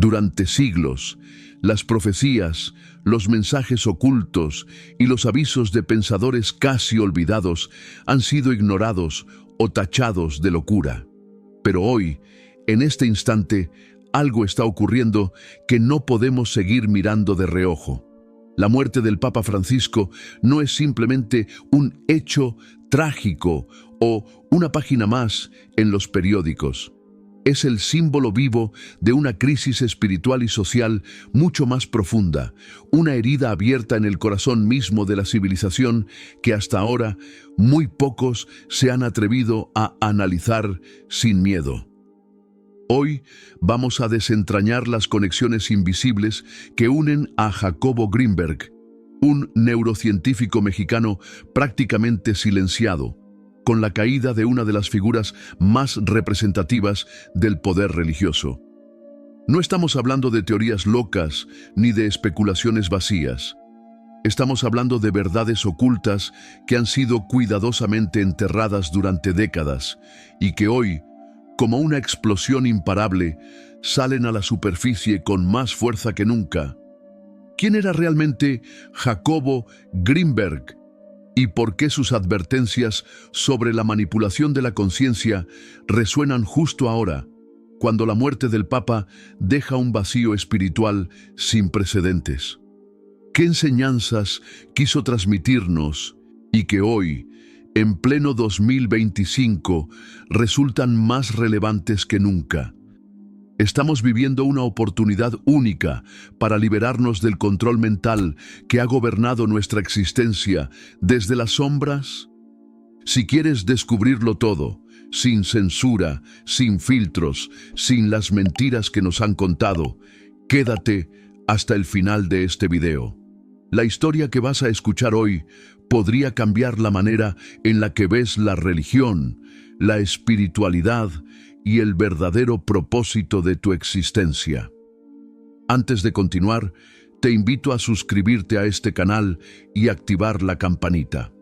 Durante siglos, las profecías, los mensajes ocultos y los avisos de pensadores casi olvidados han sido ignorados o tachados de locura. Pero hoy, en este instante, algo está ocurriendo que no podemos seguir mirando de reojo. La muerte del Papa Francisco no es simplemente un hecho trágico o una página más en los periódicos. Es el símbolo vivo de una crisis espiritual y social mucho más profunda, una herida abierta en el corazón mismo de la civilización que hasta ahora muy pocos se han atrevido a analizar sin miedo. Hoy vamos a desentrañar las conexiones invisibles que unen a Jacobo Greenberg, un neurocientífico mexicano prácticamente silenciado, con la caída de una de las figuras más representativas del poder religioso. No estamos hablando de teorías locas ni de especulaciones vacías. Estamos hablando de verdades ocultas que han sido cuidadosamente enterradas durante décadas y que hoy, como una explosión imparable, salen a la superficie con más fuerza que nunca. ¿Quién era realmente Jacobo Greenberg? ¿Y por qué sus advertencias sobre la manipulación de la conciencia resuenan justo ahora, cuando la muerte del Papa deja un vacío espiritual sin precedentes? ¿Qué enseñanzas quiso transmitirnos y que hoy, en pleno 2025, resultan más relevantes que nunca? Estamos viviendo una oportunidad única para liberarnos del control mental que ha gobernado nuestra existencia desde las sombras. Si quieres descubrirlo todo, sin censura, sin filtros, sin las mentiras que nos han contado, quédate hasta el final de este video. La historia que vas a escuchar hoy podría cambiar la manera en la que ves la religión, la espiritualidad y el verdadero propósito de tu existencia. Antes de continuar, te invito a suscribirte a este canal y activar la campanita.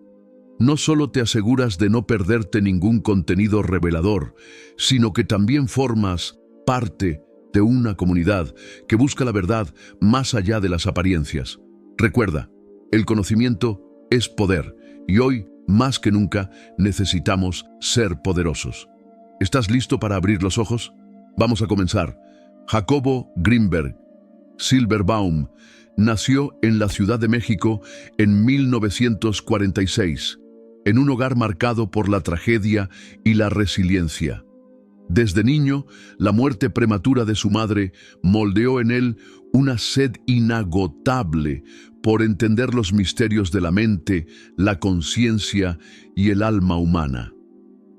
No solo te aseguras de no perderte ningún contenido revelador, sino que también formas parte de una comunidad que busca la verdad más allá de las apariencias. Recuerda, el conocimiento es poder y hoy, más que nunca, necesitamos ser poderosos. ¿Estás listo para abrir los ojos? Vamos a comenzar. Jacobo Greenberg Silverbaum nació en la Ciudad de México en 1946, en un hogar marcado por la tragedia y la resiliencia. Desde niño, la muerte prematura de su madre moldeó en él una sed inagotable por entender los misterios de la mente, la conciencia y el alma humana.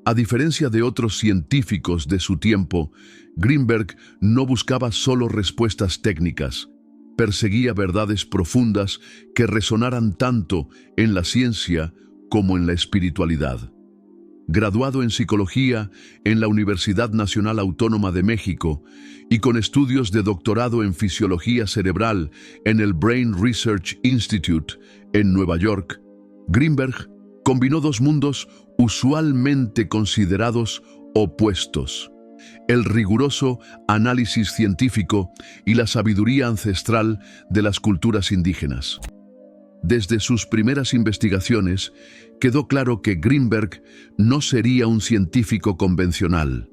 A diferencia de otros científicos de su tiempo, Greenberg no buscaba solo respuestas técnicas, perseguía verdades profundas que resonaran tanto en la ciencia como en la espiritualidad. Graduado en psicología en la Universidad Nacional Autónoma de México y con estudios de doctorado en fisiología cerebral en el Brain Research Institute en Nueva York, Greenberg combinó dos mundos usualmente considerados opuestos: el riguroso análisis científico y la sabiduría ancestral de las culturas indígenas. Desde sus primeras investigaciones, quedó claro que Greenberg no sería un científico convencional.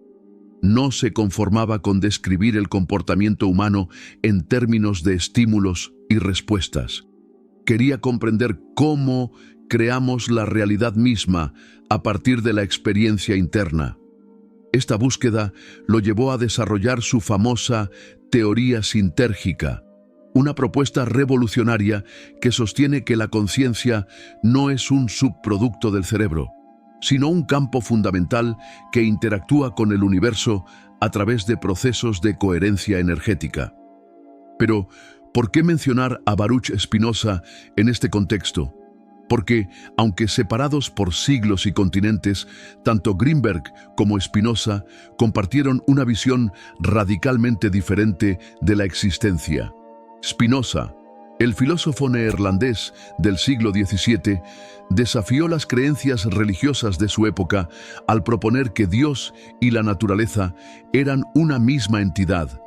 No se conformaba con describir el comportamiento humano en términos de estímulos y respuestas. Quería comprender cómo creamos la realidad misma a partir de la experiencia interna. Esta búsqueda lo llevó a desarrollar su famosa teoría sintérgica, una propuesta revolucionaria que sostiene que la conciencia no es un subproducto del cerebro, sino un campo fundamental que interactúa con el universo a través de procesos de coherencia energética. Pero, ¿por qué mencionar a Baruch Spinoza en este contexto? Porque, aunque separados por siglos y continentes, tanto Greenberg como Spinoza compartieron una visión radicalmente diferente de la existencia. Spinoza, el filósofo neerlandés del siglo XVII, desafió las creencias religiosas de su época al proponer que Dios y la naturaleza eran una misma entidad,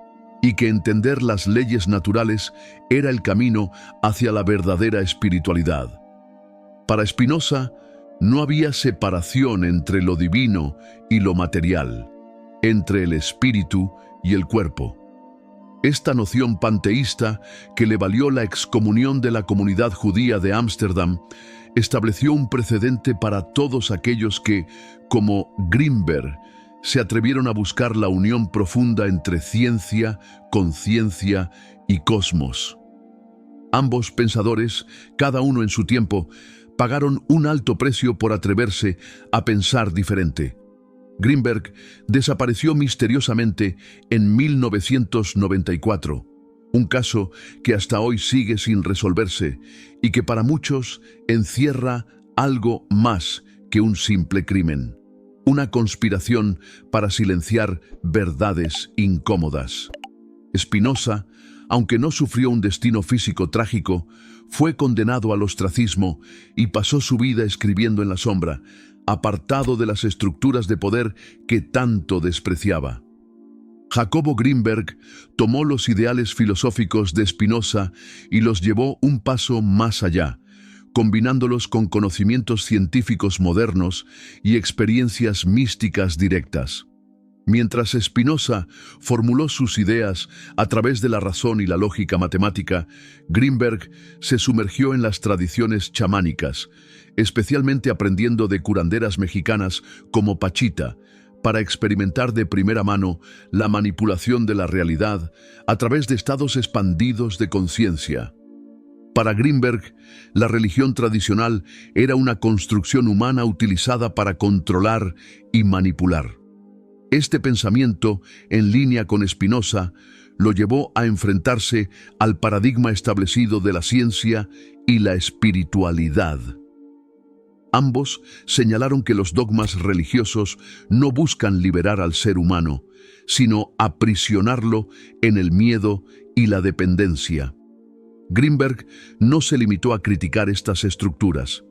y que entender las leyes naturales era el camino hacia la verdadera espiritualidad. Para Spinoza, no había separación entre lo divino y lo material, entre el espíritu y el cuerpo. Esta noción panteísta, que le valió la excomunión de la comunidad judía de Ámsterdam, estableció un precedente para todos aquellos que, como Grimberg, se atrevieron a buscar la unión profunda entre ciencia, conciencia y cosmos. Ambos pensadores, cada uno en su tiempo, pagaron un alto precio por atreverse a pensar diferente. Grimberg desapareció misteriosamente en 1994, un caso que hasta hoy sigue sin resolverse y que para muchos encierra algo más que un simple crimen, una conspiración para silenciar verdades incómodas. Spinoza, aunque no sufrió un destino físico trágico, fue condenado al ostracismo y pasó su vida escribiendo en la sombra, apartado de las estructuras de poder que tanto despreciaba. Jacobo Grimberg tomó los ideales filosóficos de Spinoza y los llevó un paso más allá, combinándolos con conocimientos científicos modernos y experiencias místicas directas. Mientras Spinoza formuló sus ideas a través de la razón y la lógica matemática, Grimberg se sumergió en las tradiciones chamánicas, especialmente aprendiendo de curanderas mexicanas como Pachita, para experimentar de primera mano la manipulación de la realidad a través de estados expandidos de conciencia. Para Grimberg, la religión tradicional era una construcción humana utilizada para controlar y manipular. Este pensamiento, en línea con Spinoza, lo llevó a enfrentarse al paradigma establecido de la ciencia y la espiritualidad. Ambos señalaron que los dogmas religiosos no buscan liberar al ser humano, sino aprisionarlo en el miedo y la dependencia. Grimberg no se limitó a criticar estas estructuras.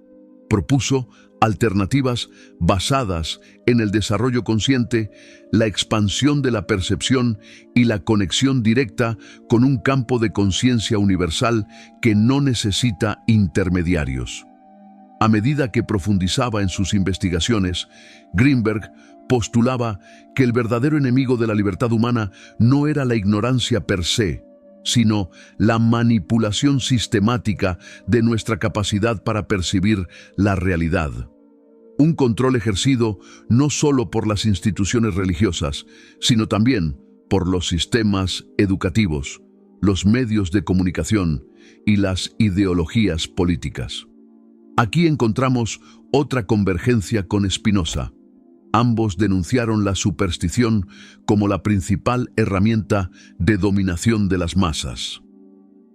Propuso alternativas basadas en el desarrollo consciente, la expansión de la percepción y la conexión directa con un campo de conciencia universal que no necesita intermediarios. A medida que profundizaba en sus investigaciones, Grimberg postulaba que el verdadero enemigo de la libertad humana no era la ignorancia per se, sino la manipulación sistemática de nuestra capacidad para percibir la realidad. Un control ejercido no solo por las instituciones religiosas, sino también por los sistemas educativos, los medios de comunicación y las ideologías políticas. Aquí encontramos otra convergencia con Spinoza. Ambos denunciaron la superstición como la principal herramienta de dominación de las masas.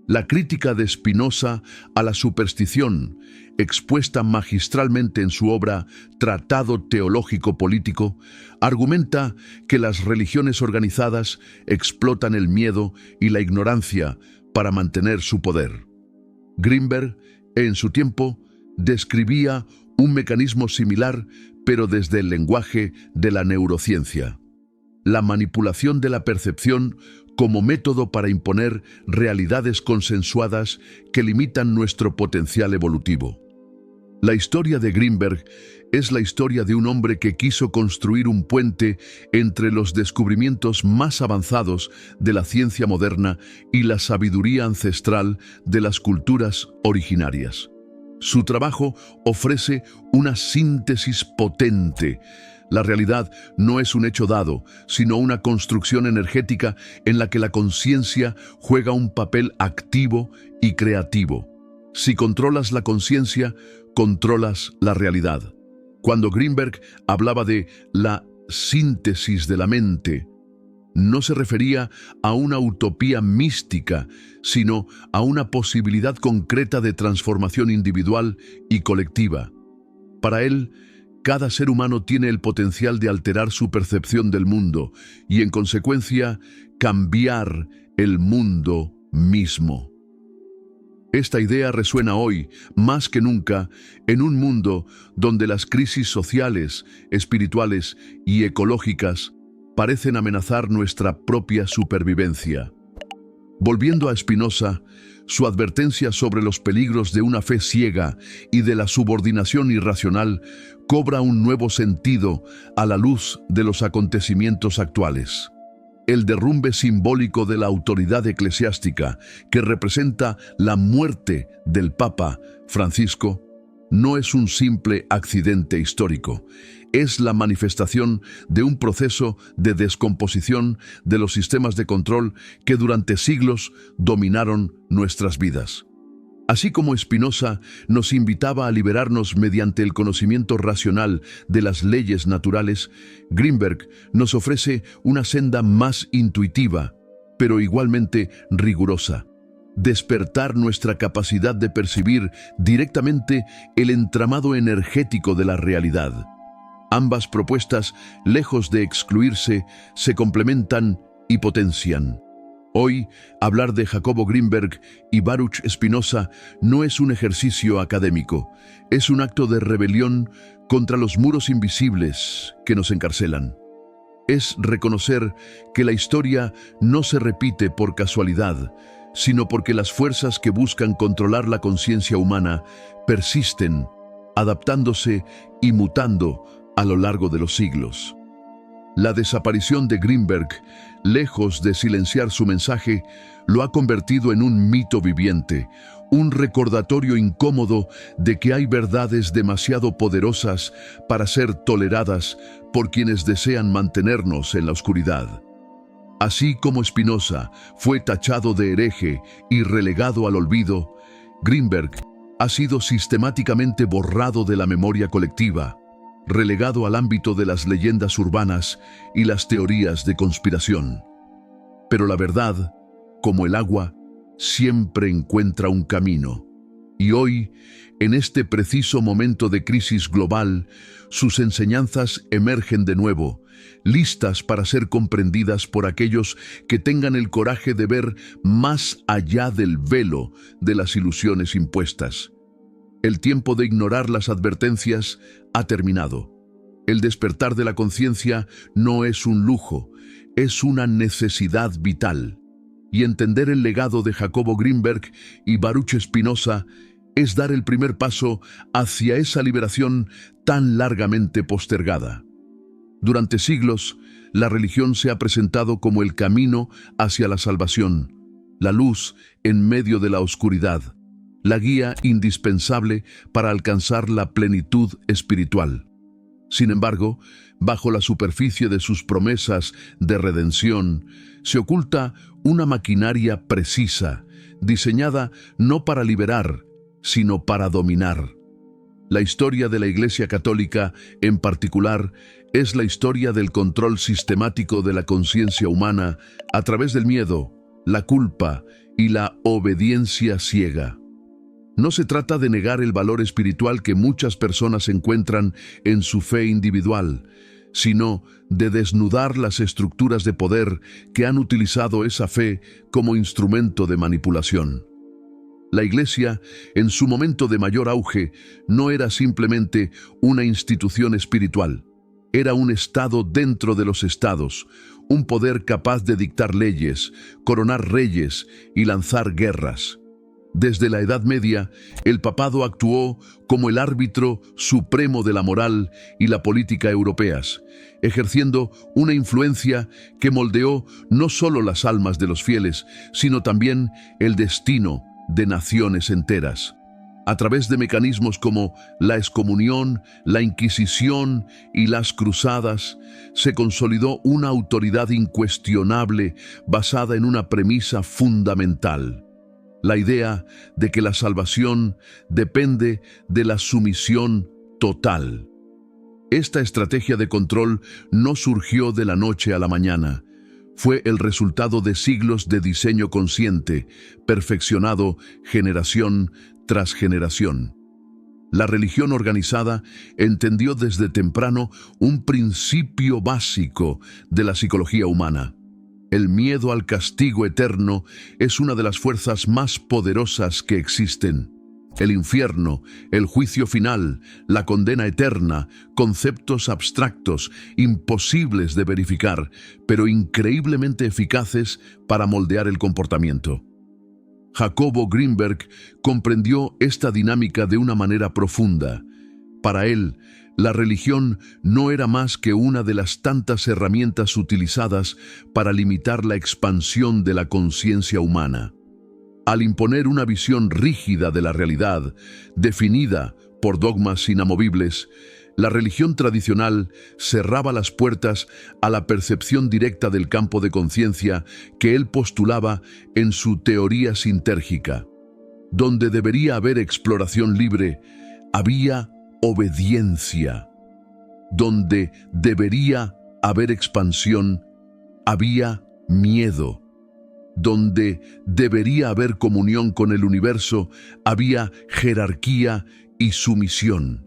La crítica de Spinoza a la superstición, expuesta magistralmente en su obra Tratado Teológico Político, argumenta que las religiones organizadas explotan el miedo y la ignorancia para mantener su poder. Grimberg, en su tiempo, describía un mecanismo similar, pero desde el lenguaje de la neurociencia. La manipulación de la percepción como método para imponer realidades consensuadas que limitan nuestro potencial evolutivo. La historia de Grimberg es la historia de un hombre que quiso construir un puente entre los descubrimientos más avanzados de la ciencia moderna y la sabiduría ancestral de las culturas originarias. Su trabajo ofrece una síntesis potente. La realidad no es un hecho dado, sino una construcción energética en la que la conciencia juega un papel activo y creativo. Si controlas la conciencia, controlas la realidad. Cuando Grimberg hablaba de la síntesis de la mente, no se refería a una utopía mística, sino a una posibilidad concreta de transformación individual y colectiva. Para él, cada ser humano tiene el potencial de alterar su percepción del mundo y, en consecuencia, cambiar el mundo mismo. Esta idea resuena hoy, más que nunca, en un mundo donde las crisis sociales, espirituales y ecológicas parecen amenazar nuestra propia supervivencia. Volviendo a Spinoza, su advertencia sobre los peligros de una fe ciega y de la subordinación irracional cobra un nuevo sentido a la luz de los acontecimientos actuales. El derrumbe simbólico de la autoridad eclesiástica, que representa la muerte del Papa Francisco, no es un simple accidente histórico. Es la manifestación de un proceso de descomposición de los sistemas de control que durante siglos dominaron nuestras vidas. Así como Spinoza nos invitaba a liberarnos mediante el conocimiento racional de las leyes naturales, Greenberg nos ofrece una senda más intuitiva, pero igualmente rigurosa. Despertar nuestra capacidad de percibir directamente el entramado energético de la realidad. Ambas propuestas, lejos de excluirse, se complementan y potencian. Hoy, hablar de Jacobo Greenberg y Baruch Spinoza no es un ejercicio académico, es un acto de rebelión contra los muros invisibles que nos encarcelan. Es reconocer que la historia no se repite por casualidad, sino porque las fuerzas que buscan controlar la conciencia humana persisten, adaptándose y mutando a lo largo de los siglos. La desaparición de Greenberg, lejos de silenciar su mensaje, lo ha convertido en un mito viviente, un recordatorio incómodo de que hay verdades demasiado poderosas para ser toleradas por quienes desean mantenernos en la oscuridad. Así como Spinoza fue tachado de hereje y relegado al olvido, Greenberg ha sido sistemáticamente borrado de la memoria colectiva, relegado al ámbito de las leyendas urbanas y las teorías de conspiración. Pero la verdad, como el agua, siempre encuentra un camino. Y hoy, en este preciso momento de crisis global, sus enseñanzas emergen de nuevo, listas para ser comprendidas por aquellos que tengan el coraje de ver más allá del velo de las ilusiones impuestas. El tiempo de ignorar las advertencias ha terminado. El despertar de la conciencia no es un lujo, es una necesidad vital. Y entender el legado de Jacobo Greenberg y Baruch Spinoza es dar el primer paso hacia esa liberación tan largamente postergada. Durante siglos, la religión se ha presentado como el camino hacia la salvación, la luz en medio de la oscuridad, la guía indispensable para alcanzar la plenitud espiritual. Sin embargo, bajo la superficie de sus promesas de redención, se oculta una maquinaria precisa, diseñada no para liberar, sino para dominar. La historia de la Iglesia Católica, en particular, es la historia del control sistemático de la conciencia humana a través del miedo, la culpa y la obediencia ciega. No se trata de negar el valor espiritual que muchas personas encuentran en su fe individual, sino de desnudar las estructuras de poder que han utilizado esa fe como instrumento de manipulación. La Iglesia, en su momento de mayor auge, no era simplemente una institución espiritual. Era un estado dentro de los estados, un poder capaz de dictar leyes, coronar reyes y lanzar guerras. Desde la Edad Media, el papado actuó como el árbitro supremo de la moral y la política europeas, ejerciendo una influencia que moldeó no solo las almas de los fieles, sino también el destino de naciones enteras. A través de mecanismos como la excomunión, la Inquisición y las cruzadas, se consolidó una autoridad incuestionable basada en una premisa fundamental: la idea de que la salvación depende de la sumisión total. Esta estrategia de control no surgió de la noche a la mañana. Fue el resultado de siglos de diseño consciente, perfeccionado generación tras generación. La religión organizada entendió desde temprano un principio básico de la psicología humana. El miedo al castigo eterno es una de las fuerzas más poderosas que existen. El infierno, el juicio final, la condena eterna, conceptos abstractos, imposibles de verificar, pero increíblemente eficaces para moldear el comportamiento. Jacobo Greenberg comprendió esta dinámica de una manera profunda. Para él, la religión no era más que una de las tantas herramientas utilizadas para limitar la expansión de la conciencia humana. Al imponer una visión rígida de la realidad, definida por dogmas inamovibles, la religión tradicional cerraba las puertas a la percepción directa del campo de conciencia que él postulaba en su teoría sintérgica. Donde debería haber exploración libre, había obediencia. Donde debería haber expansión, había miedo. Donde debería haber comunión con el universo, había jerarquía y sumisión.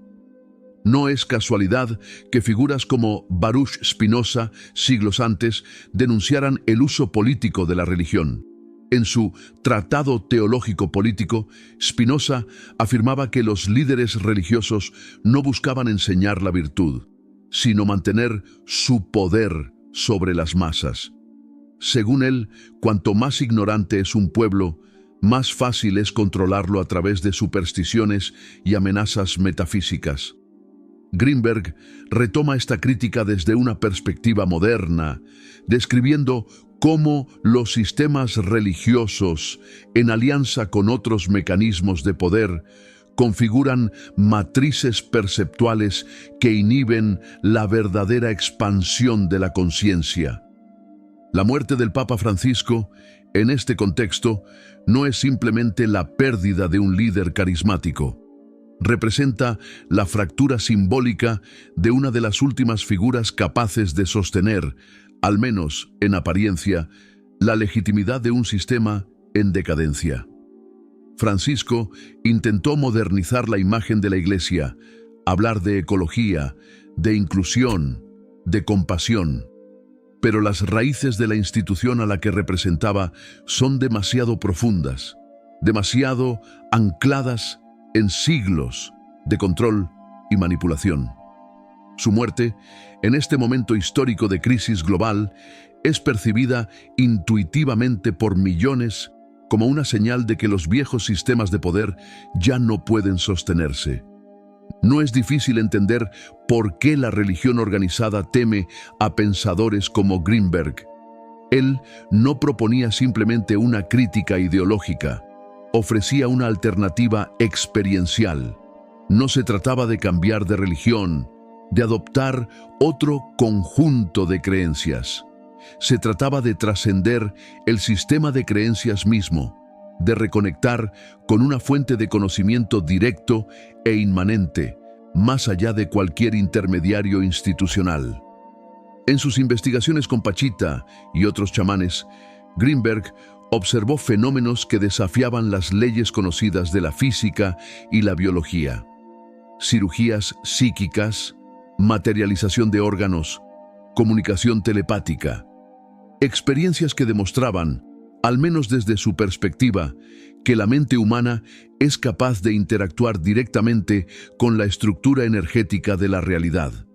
No es casualidad que figuras como Baruch Spinoza, siglos antes, denunciaran el uso político de la religión. En su Tratado Teológico Político, Spinoza afirmaba que los líderes religiosos no buscaban enseñar la virtud, sino mantener su poder sobre las masas. Según él, cuanto más ignorante es un pueblo, más fácil es controlarlo a través de supersticiones y amenazas metafísicas. Greenberg retoma esta crítica desde una perspectiva moderna, describiendo cómo los sistemas religiosos, en alianza con otros mecanismos de poder, configuran matrices perceptuales que inhiben la verdadera expansión de la conciencia. La muerte del Papa Francisco, en este contexto, no es simplemente la pérdida de un líder carismático. Representa la fractura simbólica de una de las últimas figuras capaces de sostener, al menos en apariencia, la legitimidad de un sistema en decadencia. Francisco intentó modernizar la imagen de la Iglesia, hablar de ecología, de inclusión, de compasión. Pero las raíces de la institución a la que representaba son demasiado profundas, demasiado ancladas en siglos de control y manipulación. Su muerte, en este momento histórico de crisis global, es percibida intuitivamente por millones como una señal de que los viejos sistemas de poder ya no pueden sostenerse. No es difícil entender por qué la religión organizada teme a pensadores como Greenberg. Él no proponía simplemente una crítica ideológica, ofrecía una alternativa experiencial. No se trataba de cambiar de religión, de adoptar otro conjunto de creencias. Se trataba de trascender el sistema de creencias mismo, de reconectar con una fuente de conocimiento directo e inmanente, más allá de cualquier intermediario institucional. En sus investigaciones con Pachita y otros chamanes, Greenberg observó fenómenos que desafiaban las leyes conocidas de la física y la biología. Cirugías psíquicas, materialización de órganos, comunicación telepática. Experiencias que demostraban, al menos desde su perspectiva, que la mente humana es capaz de interactuar directamente con la estructura energética de la realidad.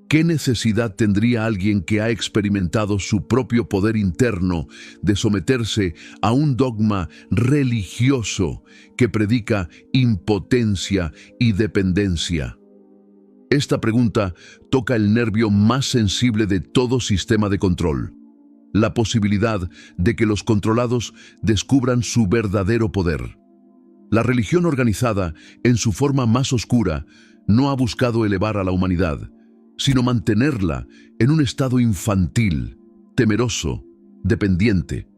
¿Qué necesidad tendría alguien que ha experimentado su propio poder interno de someterse a un dogma religioso que predica impotencia y dependencia? Esta pregunta toca el nervio más sensible de todo sistema de control: la posibilidad de que los controlados descubran su verdadero poder. La religión organizada, en su forma más oscura, no ha buscado elevar a la humanidad, sino mantenerla en un estado infantil, temeroso, dependiente.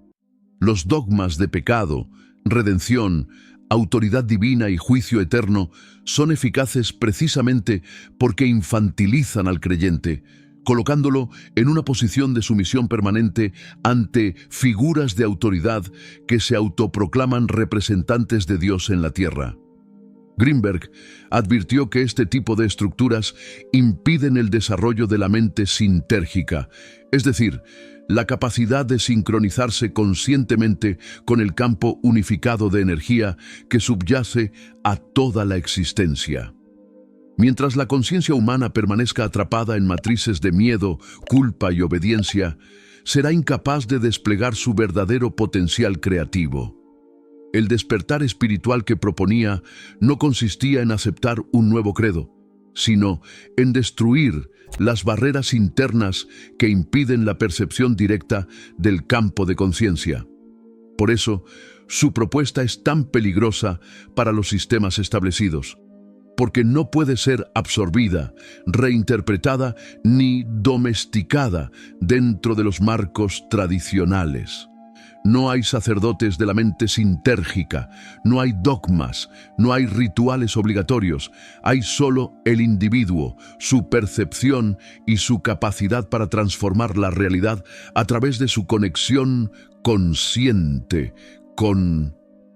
Los dogmas de pecado, redención, autoridad divina y juicio eterno son eficaces precisamente porque infantilizan al creyente, colocándolo en una posición de sumisión permanente ante figuras de autoridad que se autoproclaman representantes de Dios en la tierra. Greenberg advirtió que este tipo de estructuras impiden el desarrollo de la mente sintérgica, es decir, la capacidad de sincronizarse conscientemente con el campo unificado de energía que subyace a toda la existencia. Mientras la conciencia humana permanezca atrapada en matrices de miedo, culpa y obediencia, será incapaz de desplegar su verdadero potencial creativo. El despertar espiritual que proponía no consistía en aceptar un nuevo credo, sino en destruir las barreras internas que impiden la percepción directa del campo de conciencia. Por eso, su propuesta es tan peligrosa para los sistemas establecidos, porque no puede ser absorbida, reinterpretada ni domesticada dentro de los marcos tradicionales. No hay sacerdotes de la mente sintérgica, no hay dogmas, no hay rituales obligatorios, hay solo el individuo, su percepción y su capacidad para transformar la realidad a través de su conexión consciente con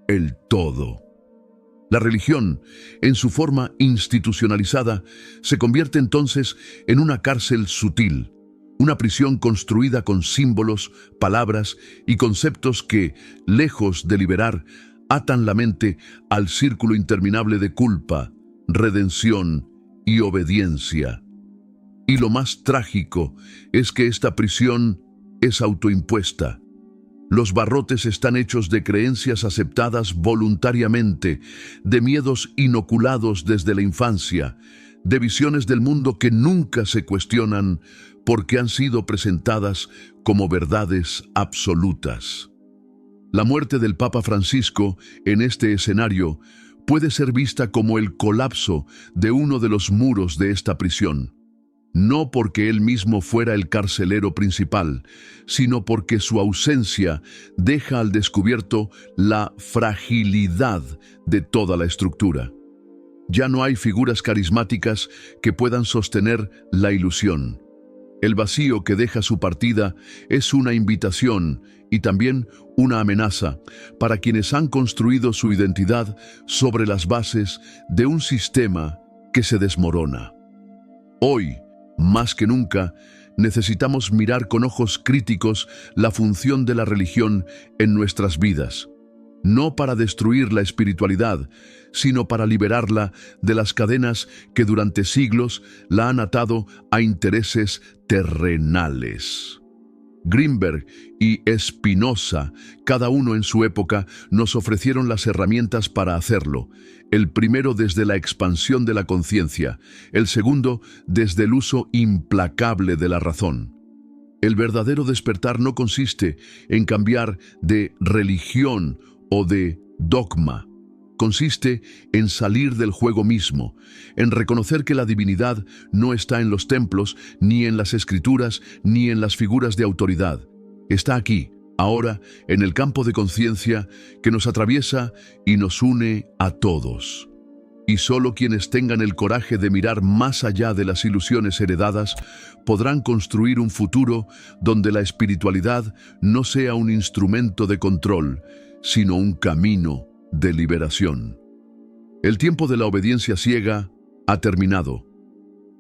el todo. La religión, en su forma institucionalizada, se convierte entonces en una cárcel sutil, una prisión construida con símbolos, palabras y conceptos que, lejos de liberar, atan la mente al círculo interminable de culpa, redención y obediencia. Y lo más trágico es que esta prisión es autoimpuesta. Los barrotes están hechos de creencias aceptadas voluntariamente, de miedos inoculados desde la infancia, de visiones del mundo que nunca se cuestionan porque han sido presentadas como verdades absolutas. La muerte del Papa Francisco en este escenario puede ser vista como el colapso de uno de los muros de esta prisión. No porque él mismo fuera el carcelero principal, sino porque su ausencia deja al descubierto la fragilidad de toda la estructura. Ya no hay figuras carismáticas que puedan sostener la ilusión. El vacío que deja su partida es una invitación y también una amenaza para quienes han construido su identidad sobre las bases de un sistema que se desmorona. Hoy, más que nunca, necesitamos mirar con ojos críticos la función de la religión en nuestras vidas, no para destruir la espiritualidad, sino para liberarla de las cadenas que durante siglos la han atado a intereses terrenales. Greenberg y Spinoza, cada uno en su época, nos ofrecieron las herramientas para hacerlo. El primero desde la expansión de la conciencia, el segundo desde el uso implacable de la razón. El verdadero despertar no consiste en cambiar de religión o de dogma. Consiste en salir del juego mismo, en reconocer que la divinidad no está en los templos, ni en las escrituras, ni en las figuras de autoridad. Está aquí, ahora, en el campo de conciencia que nos atraviesa y nos une a todos. Y solo quienes tengan el coraje de mirar más allá de las ilusiones heredadas podrán construir un futuro donde la espiritualidad no sea un instrumento de control, sino un camino de liberación. El tiempo de la obediencia ciega ha terminado.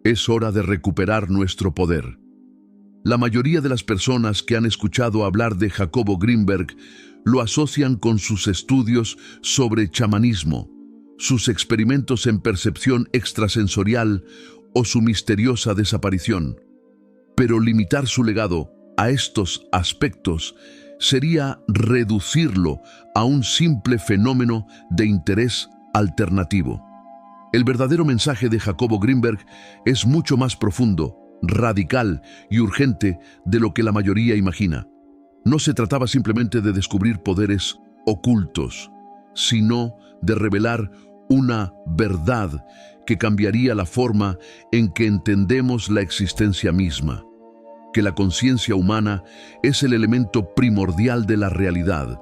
Es hora de recuperar nuestro poder. La mayoría de las personas que han escuchado hablar de Jacobo Greenberg lo asocian con sus estudios sobre chamanismo, sus experimentos en percepción extrasensorial o su misteriosa desaparición. Pero limitar su legado a estos aspectos sería reducirlo a un simple fenómeno de interés alternativo. El verdadero mensaje de Jacobo Greenberg es mucho más profundo, radical y urgente de lo que la mayoría imagina. No se trataba simplemente de descubrir poderes ocultos, sino de revelar una verdad que cambiaría la forma en que entendemos la existencia misma. Que la conciencia humana es el elemento primordial de la realidad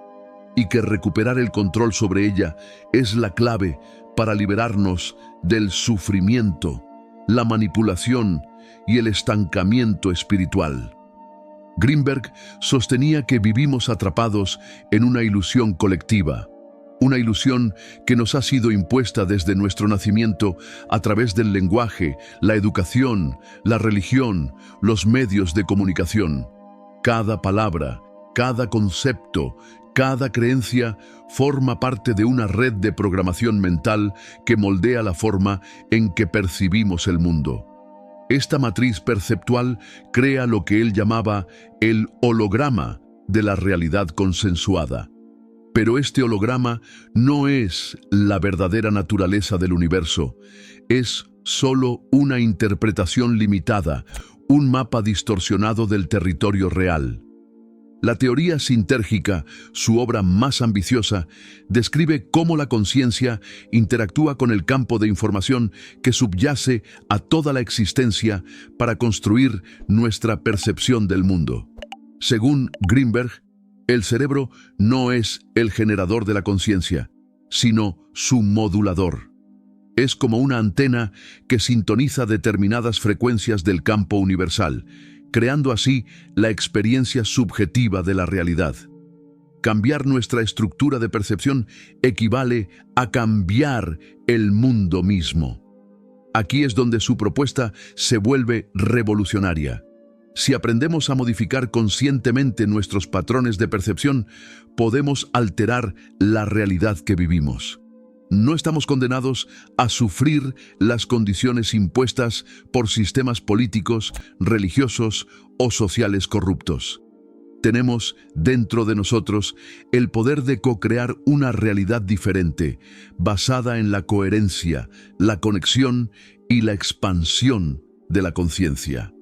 y que recuperar el control sobre ella es la clave para liberarnos del sufrimiento, la manipulación y el estancamiento espiritual. Greenberg sostenía que vivimos atrapados en una ilusión colectiva, una ilusión que nos ha sido impuesta desde nuestro nacimiento a través del lenguaje, la educación, la religión, los medios de comunicación. Cada palabra, cada concepto, cada creencia forma parte de una red de programación mental que moldea la forma en que percibimos el mundo. Esta matriz perceptual crea lo que él llamaba el holograma de la realidad consensuada. Pero este holograma no es la verdadera naturaleza del universo, es solo una interpretación limitada, un mapa distorsionado del territorio real. La teoría sintérgica, su obra más ambiciosa, describe cómo la conciencia interactúa con el campo de información que subyace a toda la existencia para construir nuestra percepción del mundo. Según Greenberg, el cerebro no es el generador de la conciencia, sino su modulador. Es como una antena que sintoniza determinadas frecuencias del campo universal, creando así la experiencia subjetiva de la realidad. Cambiar nuestra estructura de percepción equivale a cambiar el mundo mismo. Aquí es donde su propuesta se vuelve revolucionaria. Si aprendemos a modificar conscientemente nuestros patrones de percepción, podemos alterar la realidad que vivimos. No estamos condenados a sufrir las condiciones impuestas por sistemas políticos, religiosos o sociales corruptos. Tenemos dentro de nosotros el poder de co-crear una realidad diferente, basada en la coherencia, la conexión y la expansión de la conciencia.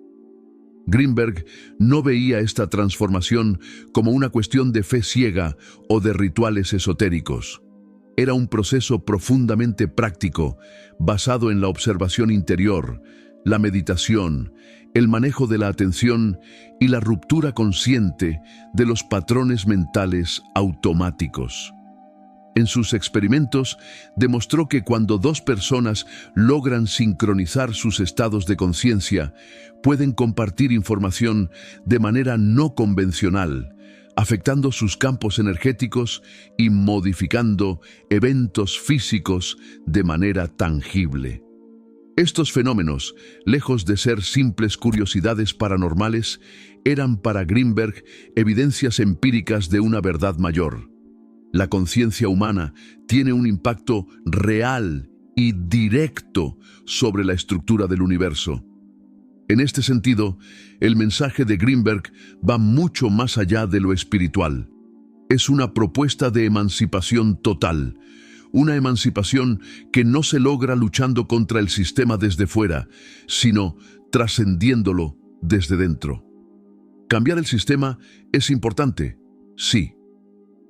Greenberg no veía esta transformación como una cuestión de fe ciega o de rituales esotéricos. Era un proceso profundamente práctico, basado en la observación interior, la meditación, el manejo de la atención y la ruptura consciente de los patrones mentales automáticos. En sus experimentos, demostró que cuando dos personas logran sincronizar sus estados de conciencia, pueden compartir información de manera no convencional, afectando sus campos energéticos y modificando eventos físicos de manera tangible. Estos fenómenos, lejos de ser simples curiosidades paranormales, eran para Greenberg evidencias empíricas de una verdad mayor. La conciencia humana tiene un impacto real y directo sobre la estructura del universo. En este sentido, el mensaje de Greenberg va mucho más allá de lo espiritual. Es una propuesta de emancipación total, una emancipación que no se logra luchando contra el sistema desde fuera, sino trascendiéndolo desde dentro. Cambiar el sistema es importante, sí.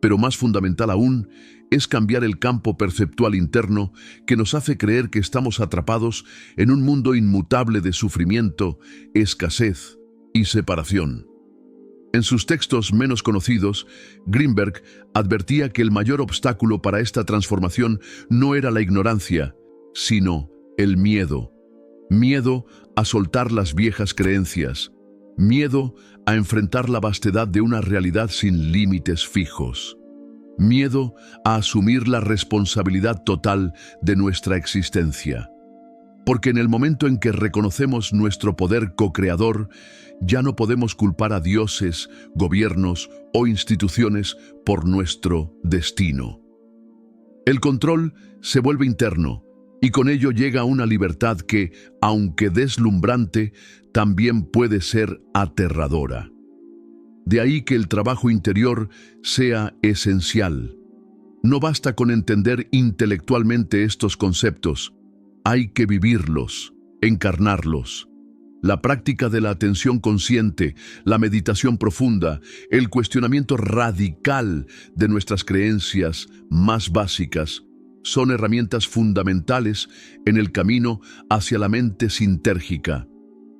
Pero más fundamental aún es cambiar el campo perceptual interno que nos hace creer que estamos atrapados en un mundo inmutable de sufrimiento, escasez y separación. En sus textos menos conocidos, Greenberg advertía que el mayor obstáculo para esta transformación no era la ignorancia, sino el miedo. Miedo a soltar las viejas creencias. Miedo a enfrentar la vastedad de una realidad sin límites fijos. Miedo a asumir la responsabilidad total de nuestra existencia. Porque en el momento en que reconocemos nuestro poder co-creador, ya no podemos culpar a dioses, gobiernos o instituciones por nuestro destino. El control se vuelve interno, y con ello llega una libertad que, aunque deslumbrante, también puede ser aterradora. De ahí que el trabajo interior sea esencial. No basta con entender intelectualmente estos conceptos, hay que vivirlos, encarnarlos. La práctica de la atención consciente, la meditación profunda, el cuestionamiento radical de nuestras creencias más básicas, son herramientas fundamentales en el camino hacia la mente sintérgica.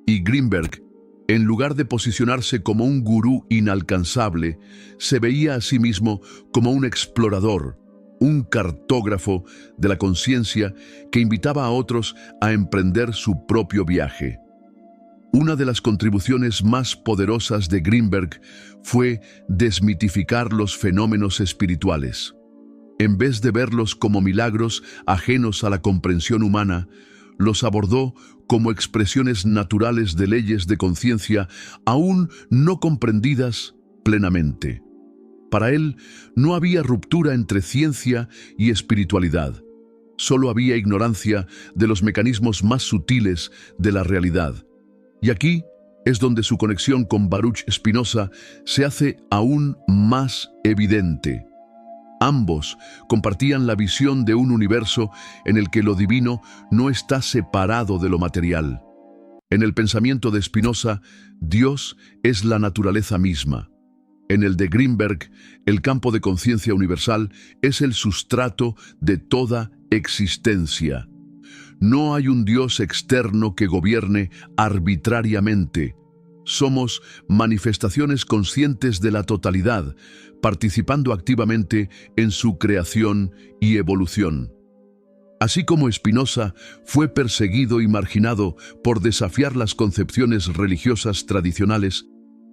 Y Greenberg, en lugar de posicionarse como un gurú inalcanzable, se veía a sí mismo como un explorador, un cartógrafo de la conciencia que invitaba a otros a emprender su propio viaje. Una de las contribuciones más poderosas de Greenberg fue desmitificar los fenómenos espirituales. En vez de verlos como milagros ajenos a la comprensión humana, los abordó como expresiones naturales de leyes de conciencia aún no comprendidas plenamente. Para él no había ruptura entre ciencia y espiritualidad. Solo había ignorancia de los mecanismos más sutiles de la realidad. Y aquí es donde su conexión con Baruch Spinoza se hace aún más evidente. Ambos compartían la visión de un universo en el que lo divino no está separado de lo material. En el pensamiento de Spinoza, Dios es la naturaleza misma. En el de Greenberg, el campo de conciencia universal es el sustrato de toda existencia. No hay un Dios externo que gobierne arbitrariamente. Somos manifestaciones conscientes de la totalidad, participando activamente en su creación y evolución. Así como Spinoza fue perseguido y marginado por desafiar las concepciones religiosas tradicionales,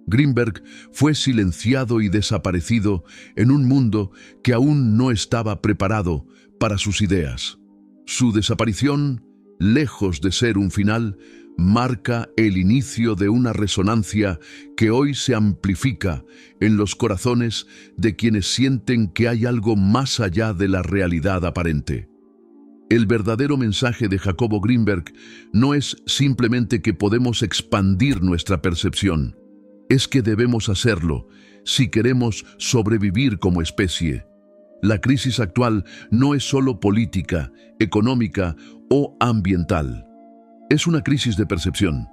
Greenberg fue silenciado y desaparecido en un mundo que aún no estaba preparado para sus ideas. Su desaparición, lejos de ser un final, marca el inicio de una resonancia que hoy se amplifica en los corazones de quienes sienten que hay algo más allá de la realidad aparente. El verdadero mensaje de Jacobo Greenberg no es simplemente que podemos expandir nuestra percepción, es que debemos hacerlo si queremos sobrevivir como especie. La crisis actual no es solo política, económica o ambiental. Es una crisis de percepción.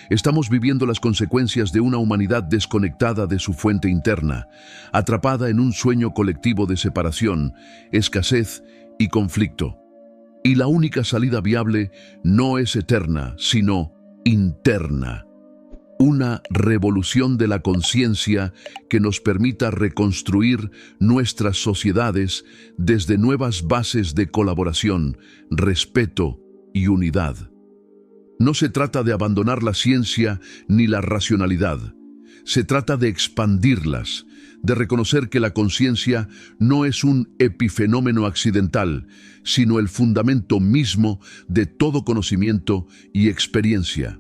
Estamos viviendo las consecuencias de una humanidad desconectada de su fuente interna, atrapada en un sueño colectivo de separación, escasez y conflicto. Y la única salida viable no es eterna, sino interna. Una revolución de la conciencia que nos permita reconstruir nuestras sociedades desde nuevas bases de colaboración, respeto y unidad. No se trata de abandonar la ciencia ni la racionalidad. Se trata de expandirlas, de reconocer que la conciencia no es un epifenómeno accidental, sino el fundamento mismo de todo conocimiento y experiencia.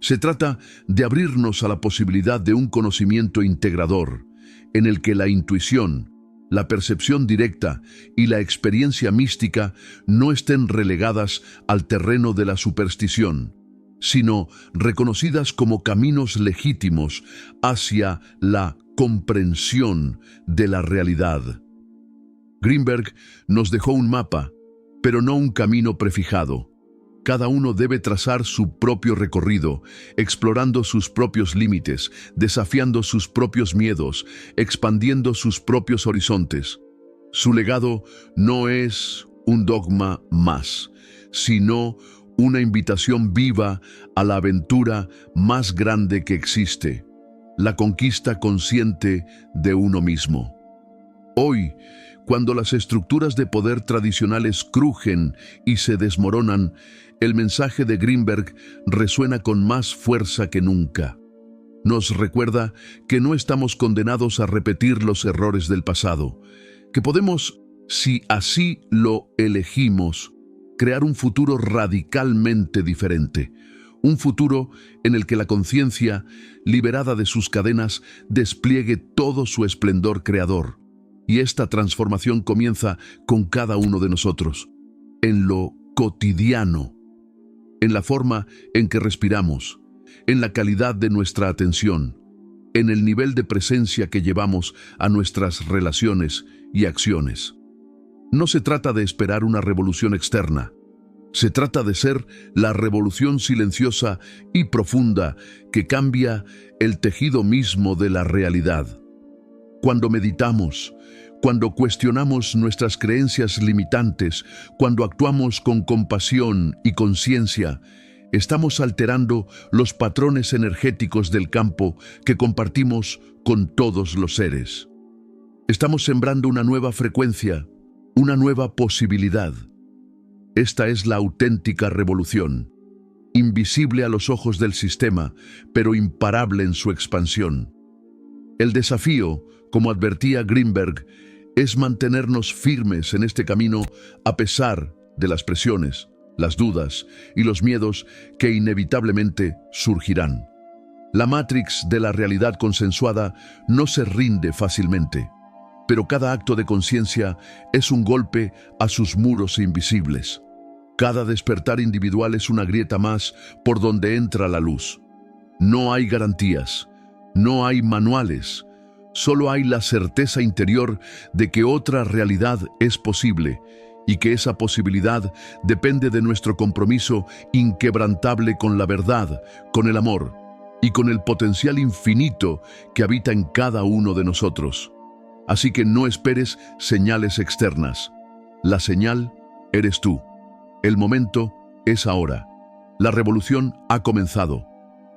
Se trata de abrirnos a la posibilidad de un conocimiento integrador, en el que la intuición, la percepción directa y la experiencia mística no estén relegadas al terreno de la superstición, sino reconocidas como caminos legítimos hacia la comprensión de la realidad. Greenberg nos dejó un mapa, pero no un camino prefijado. Cada uno debe trazar su propio recorrido, explorando sus propios límites, desafiando sus propios miedos, expandiendo sus propios horizontes. Su legado no es un dogma más, sino una invitación viva a la aventura más grande que existe, la conquista consciente de uno mismo. Hoy, cuando las estructuras de poder tradicionales crujen y se desmoronan, el mensaje de Greenberg resuena con más fuerza que nunca. Nos recuerda que no estamos condenados a repetir los errores del pasado, que podemos, si así lo elegimos, crear un futuro radicalmente diferente. Un futuro en el que la conciencia, liberada de sus cadenas, despliegue todo su esplendor creador. Y esta transformación comienza con cada uno de nosotros, en lo cotidiano, en la forma en que respiramos, en la calidad de nuestra atención, en el nivel de presencia que llevamos a nuestras relaciones y acciones. No se trata de esperar una revolución externa. Se trata de ser la revolución silenciosa y profunda que cambia el tejido mismo de la realidad. Cuando meditamos, cuando cuestionamos nuestras creencias limitantes, cuando actuamos con compasión y conciencia, estamos alterando los patrones energéticos del campo que compartimos con todos los seres. Estamos sembrando una nueva frecuencia, una nueva posibilidad. Esta es la auténtica revolución, invisible a los ojos del sistema, pero imparable en su expansión. El desafío, como advertía Greenberg, es mantenernos firmes en este camino a pesar de las presiones, las dudas y los miedos que inevitablemente surgirán. La Matrix de la realidad consensuada no se rinde fácilmente, pero cada acto de conciencia es un golpe a sus muros invisibles. Cada despertar individual es una grieta más por donde entra la luz. No hay garantías, no hay manuales, solo hay la certeza interior de que otra realidad es posible y que esa posibilidad depende de nuestro compromiso inquebrantable con la verdad, con el amor y con el potencial infinito que habita en cada uno de nosotros. Así que no esperes señales externas. La señal eres tú. El momento es ahora. La revolución ha comenzado.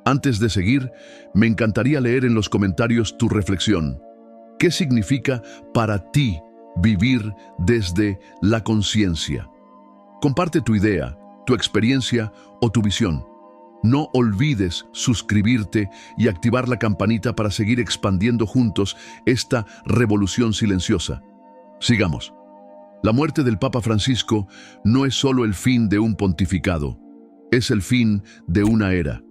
Antes de seguir, me encantaría leer en los comentarios tu reflexión. ¿Qué significa para ti vivir desde la conciencia? Comparte tu idea, tu experiencia o tu visión. No olvides suscribirte y activar la campanita para seguir expandiendo juntos esta revolución silenciosa. Sigamos. La muerte del Papa Francisco no es solo el fin de un pontificado, es el fin de una era.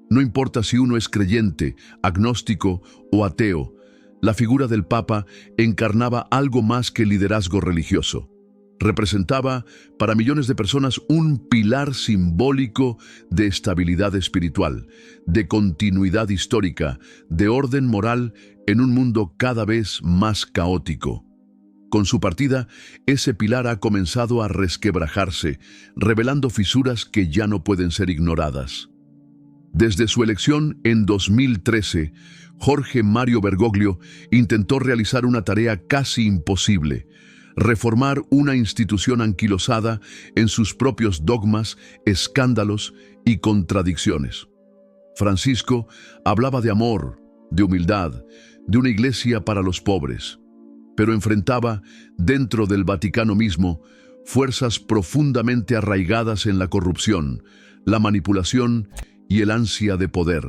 No importa si uno es creyente, agnóstico o ateo, la figura del Papa encarnaba algo más que liderazgo religioso. Representaba para millones de personas un pilar simbólico de estabilidad espiritual, de continuidad histórica, de orden moral en un mundo cada vez más caótico. Con su partida, ese pilar ha comenzado a resquebrajarse, revelando fisuras que ya no pueden ser ignoradas. Desde su elección en 2013, Jorge Mario Bergoglio intentó realizar una tarea casi imposible: reformar una institución anquilosada en sus propios dogmas, escándalos y contradicciones. Francisco hablaba de amor, de humildad, de una iglesia para los pobres, pero enfrentaba, dentro del Vaticano mismo, fuerzas profundamente arraigadas en la corrupción, la manipulación y el ansia de poder.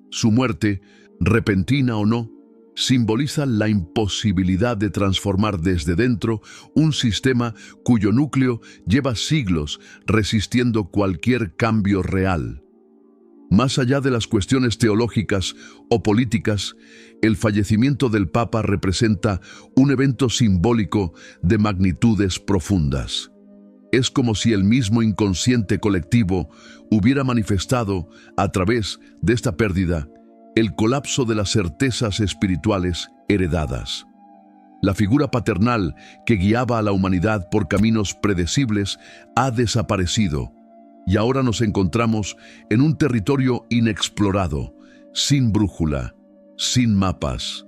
Su muerte, repentina o no, simboliza la imposibilidad de transformar desde dentro un sistema cuyo núcleo lleva siglos resistiendo cualquier cambio real. Más allá de las cuestiones teológicas o políticas, el fallecimiento del Papa representa un evento simbólico de magnitudes profundas. Es como si el mismo inconsciente colectivo hubiera manifestado, a través de esta pérdida, el colapso de las certezas espirituales heredadas. La figura paternal que guiaba a la humanidad por caminos predecibles ha desaparecido, y ahora nos encontramos en un territorio inexplorado, sin brújula, sin mapas,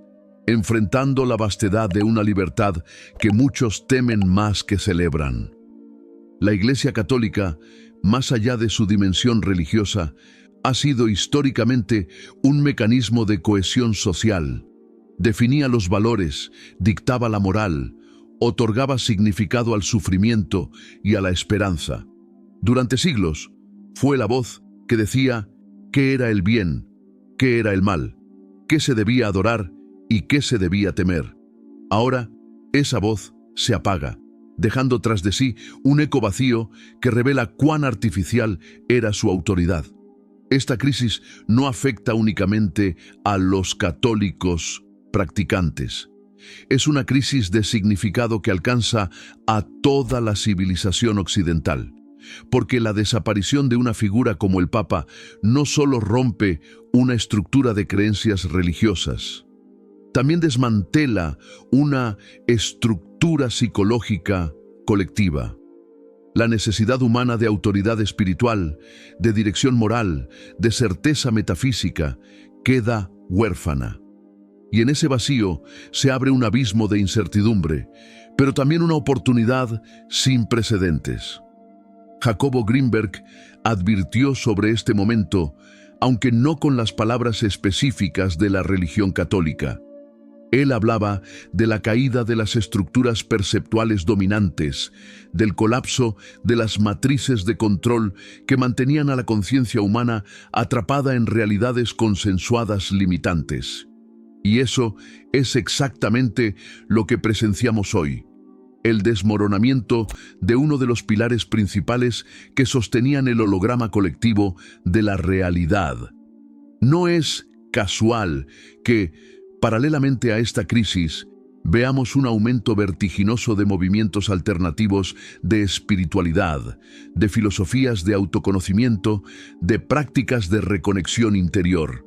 enfrentando la vastedad de una libertad que muchos temen más que celebran. La Iglesia Católica, más allá de su dimensión religiosa, ha sido históricamente un mecanismo de cohesión social. Definía los valores, dictaba la moral, otorgaba significado al sufrimiento y a la esperanza. Durante siglos, fue la voz que decía qué era el bien, qué era el mal, qué se debía adorar y qué se debía temer. Ahora, esa voz se apaga, dejando tras de sí un eco vacío que revela cuán artificial era su autoridad. Esta crisis no afecta únicamente a los católicos practicantes. Es una crisis de significado que alcanza a toda la civilización occidental, porque la desaparición de una figura como el Papa no solo rompe una estructura de creencias religiosas, también desmantela una estructura psicológica colectiva. La necesidad humana de autoridad espiritual, de dirección moral, de certeza metafísica, queda huérfana. Y en ese vacío se abre un abismo de incertidumbre, pero también una oportunidad sin precedentes. Jacobo Greenberg advirtió sobre este momento, aunque no con las palabras específicas de la religión católica. Él hablaba de la caída de las estructuras perceptuales dominantes, del colapso de las matrices de control que mantenían a la conciencia humana atrapada en realidades consensuadas limitantes. Y eso es exactamente lo que presenciamos hoy: el desmoronamiento de uno de los pilares principales que sostenían el holograma colectivo de la realidad. No es casual que, paralelamente a esta crisis, veamos un aumento vertiginoso de movimientos alternativos de espiritualidad, de filosofías de autoconocimiento, de prácticas de reconexión interior.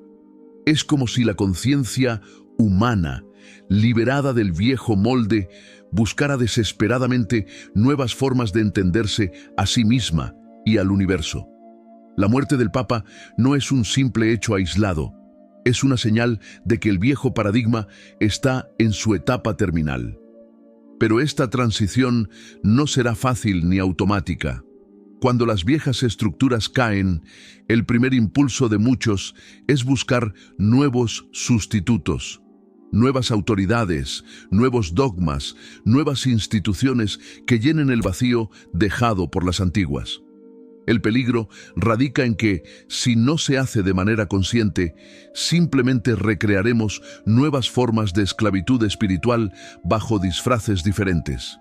Es como si la conciencia humana, liberada del viejo molde, buscara desesperadamente nuevas formas de entenderse a sí misma y al universo. La muerte del Papa no es un simple hecho aislado, es una señal de que el viejo paradigma está en su etapa terminal. Pero esta transición no será fácil ni automática. Cuando las viejas estructuras caen, el primer impulso de muchos es buscar nuevos sustitutos, nuevas autoridades, nuevos dogmas, nuevas instituciones que llenen el vacío dejado por las antiguas. El peligro radica en que, si no se hace de manera consciente, simplemente recrearemos nuevas formas de esclavitud espiritual bajo disfraces diferentes.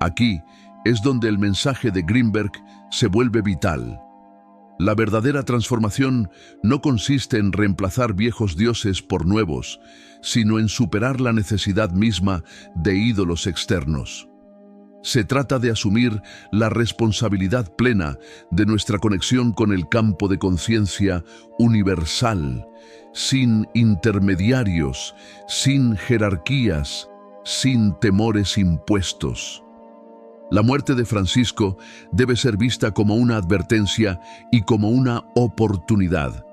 Aquí es donde el mensaje de Greenberg se vuelve vital. La verdadera transformación no consiste en reemplazar viejos dioses por nuevos, sino en superar la necesidad misma de ídolos externos. Se trata de asumir la responsabilidad plena de nuestra conexión con el campo de conciencia universal, sin intermediarios, sin jerarquías, sin temores impuestos. La muerte de Francisco debe ser vista como una advertencia y como una oportunidad.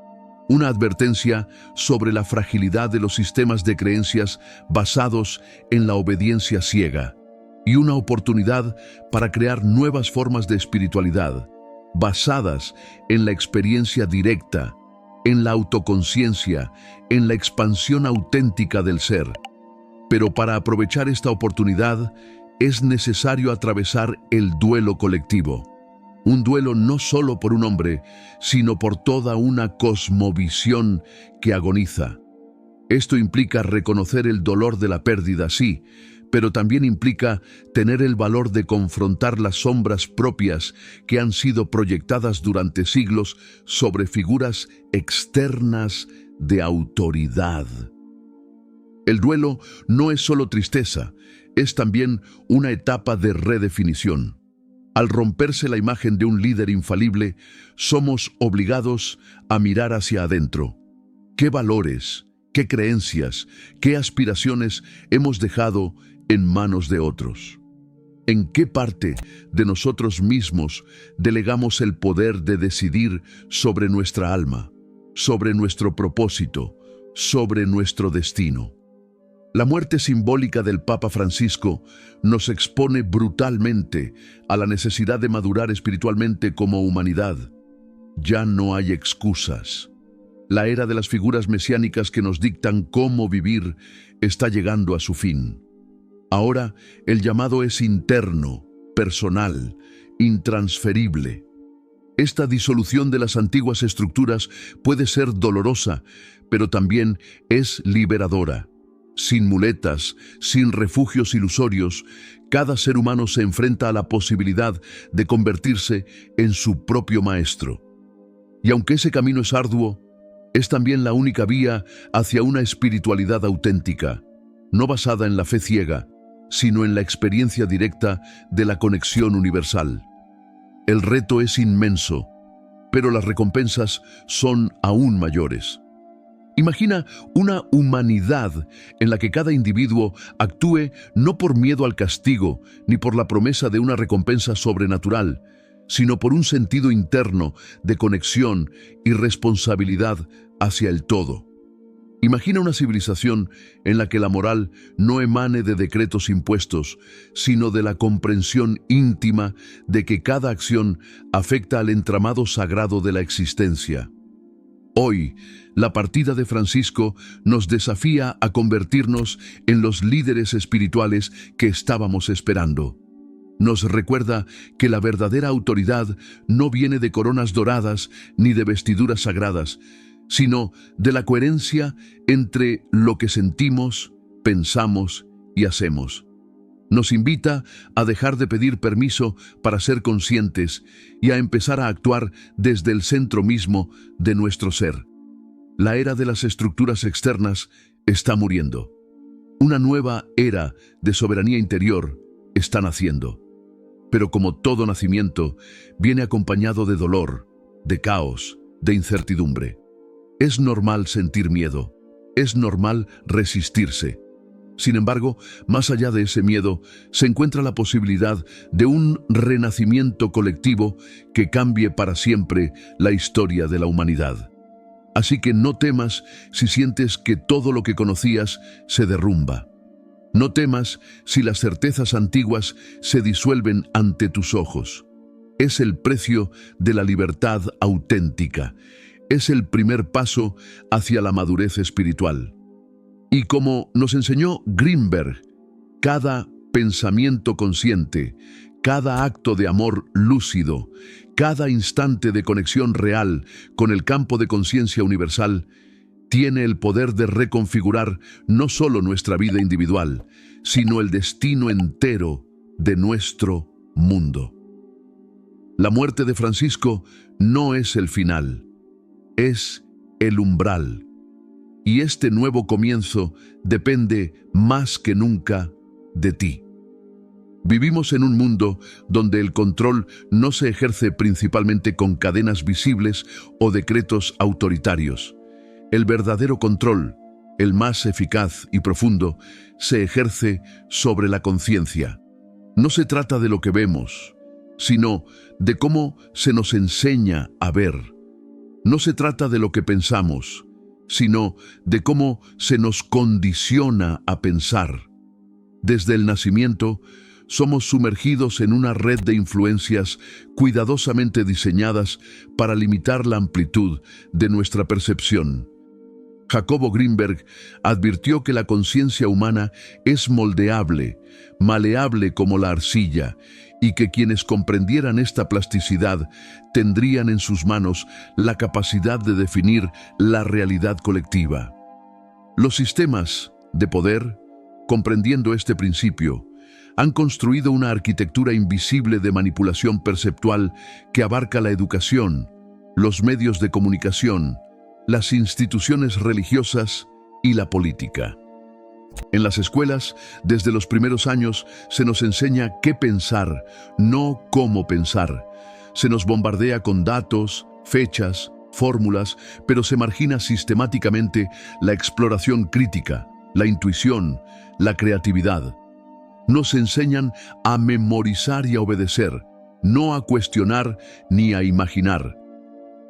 Una advertencia sobre la fragilidad de los sistemas de creencias basados en la obediencia ciega, y una oportunidad para crear nuevas formas de espiritualidad, basadas en la experiencia directa, en la autoconciencia, en la expansión auténtica del ser. Pero para aprovechar esta oportunidad, es necesario atravesar el duelo colectivo. Un duelo no solo por un hombre, sino por toda una cosmovisión que agoniza. Esto implica reconocer el dolor de la pérdida, sí, pero también implica tener el valor de confrontar las sombras propias que han sido proyectadas durante siglos sobre figuras externas de autoridad. El duelo no es solo tristeza, es también una etapa de redefinición. Al romperse la imagen de un líder infalible, somos obligados a mirar hacia adentro. ¿Qué valores, qué creencias, qué aspiraciones hemos dejado en manos de otros? ¿En qué parte de nosotros mismos delegamos el poder de decidir sobre nuestra alma, sobre nuestro propósito, sobre nuestro destino? La muerte simbólica del Papa Francisco nos expone brutalmente a la necesidad de madurar espiritualmente como humanidad. Ya no hay excusas. La era de las figuras mesiánicas que nos dictan cómo vivir está llegando a su fin. Ahora el llamado es interno, personal, intransferible. Esta disolución de las antiguas estructuras puede ser dolorosa, pero también es liberadora. Sin muletas, sin refugios ilusorios, cada ser humano se enfrenta a la posibilidad de convertirse en su propio maestro. Y aunque ese camino es arduo, es también la única vía hacia una espiritualidad auténtica, no basada en la fe ciega, sino en la experiencia directa de la conexión universal. El reto es inmenso, pero las recompensas son aún mayores. Imagina una humanidad en la que cada individuo actúe no por miedo al castigo ni por la promesa de una recompensa sobrenatural, sino por un sentido interno de conexión y responsabilidad hacia el todo. Imagina una civilización en la que la moral no emane de decretos impuestos, sino de la comprensión íntima de que cada acción afecta al entramado sagrado de la existencia. Hoy, la partida de Francisco nos desafía a convertirnos en los líderes espirituales que estábamos esperando. Nos recuerda que la verdadera autoridad no viene de coronas doradas ni de vestiduras sagradas, sino de la coherencia entre lo que sentimos, pensamos y hacemos. Nos invita a dejar de pedir permiso para ser conscientes y a empezar a actuar desde el centro mismo de nuestro ser. La era de las estructuras externas está muriendo. Una nueva era de soberanía interior está naciendo. Pero como todo nacimiento, viene acompañado de dolor, de caos, de incertidumbre. Es normal sentir miedo, es normal resistirse. Sin embargo, más allá de ese miedo, se encuentra la posibilidad de un renacimiento colectivo que cambie para siempre la historia de la humanidad. Así que no temas si sientes que todo lo que conocías se derrumba. No temas si las certezas antiguas se disuelven ante tus ojos. Es el precio de la libertad auténtica. Es el primer paso hacia la madurez espiritual. Y como nos enseñó Grinberg, cada pensamiento consciente, cada acto de amor lúcido, cada instante de conexión real con el campo de conciencia universal, tiene el poder de reconfigurar no solo nuestra vida individual, sino el destino entero de nuestro mundo. La muerte de Francisco no es el final, es el umbral. Y este nuevo comienzo depende más que nunca de ti. Vivimos en un mundo donde el control no se ejerce principalmente con cadenas visibles o decretos autoritarios. El verdadero control, el más eficaz y profundo, se ejerce sobre la conciencia. No se trata de lo que vemos, sino de cómo se nos enseña a ver. No se trata de lo que pensamos, sino de cómo se nos condiciona a pensar. Desde el nacimiento, somos sumergidos en una red de influencias cuidadosamente diseñadas para limitar la amplitud de nuestra percepción. Jacobo Grinberg advirtió que la conciencia humana es moldeable, maleable como la arcilla, y que quienes comprendieran esta plasticidad tendrían en sus manos la capacidad de definir la realidad colectiva. Los sistemas de poder, comprendiendo este principio, han construido una arquitectura invisible de manipulación perceptual que abarca la educación, los medios de comunicación, las instituciones religiosas y la política. En las escuelas, desde los primeros años, se nos enseña qué pensar, no cómo pensar. Se nos bombardea con datos, fechas, fórmulas, pero se margina sistemáticamente la exploración crítica, la intuición, la creatividad. Nos enseñan a memorizar y a obedecer, no a cuestionar ni a imaginar.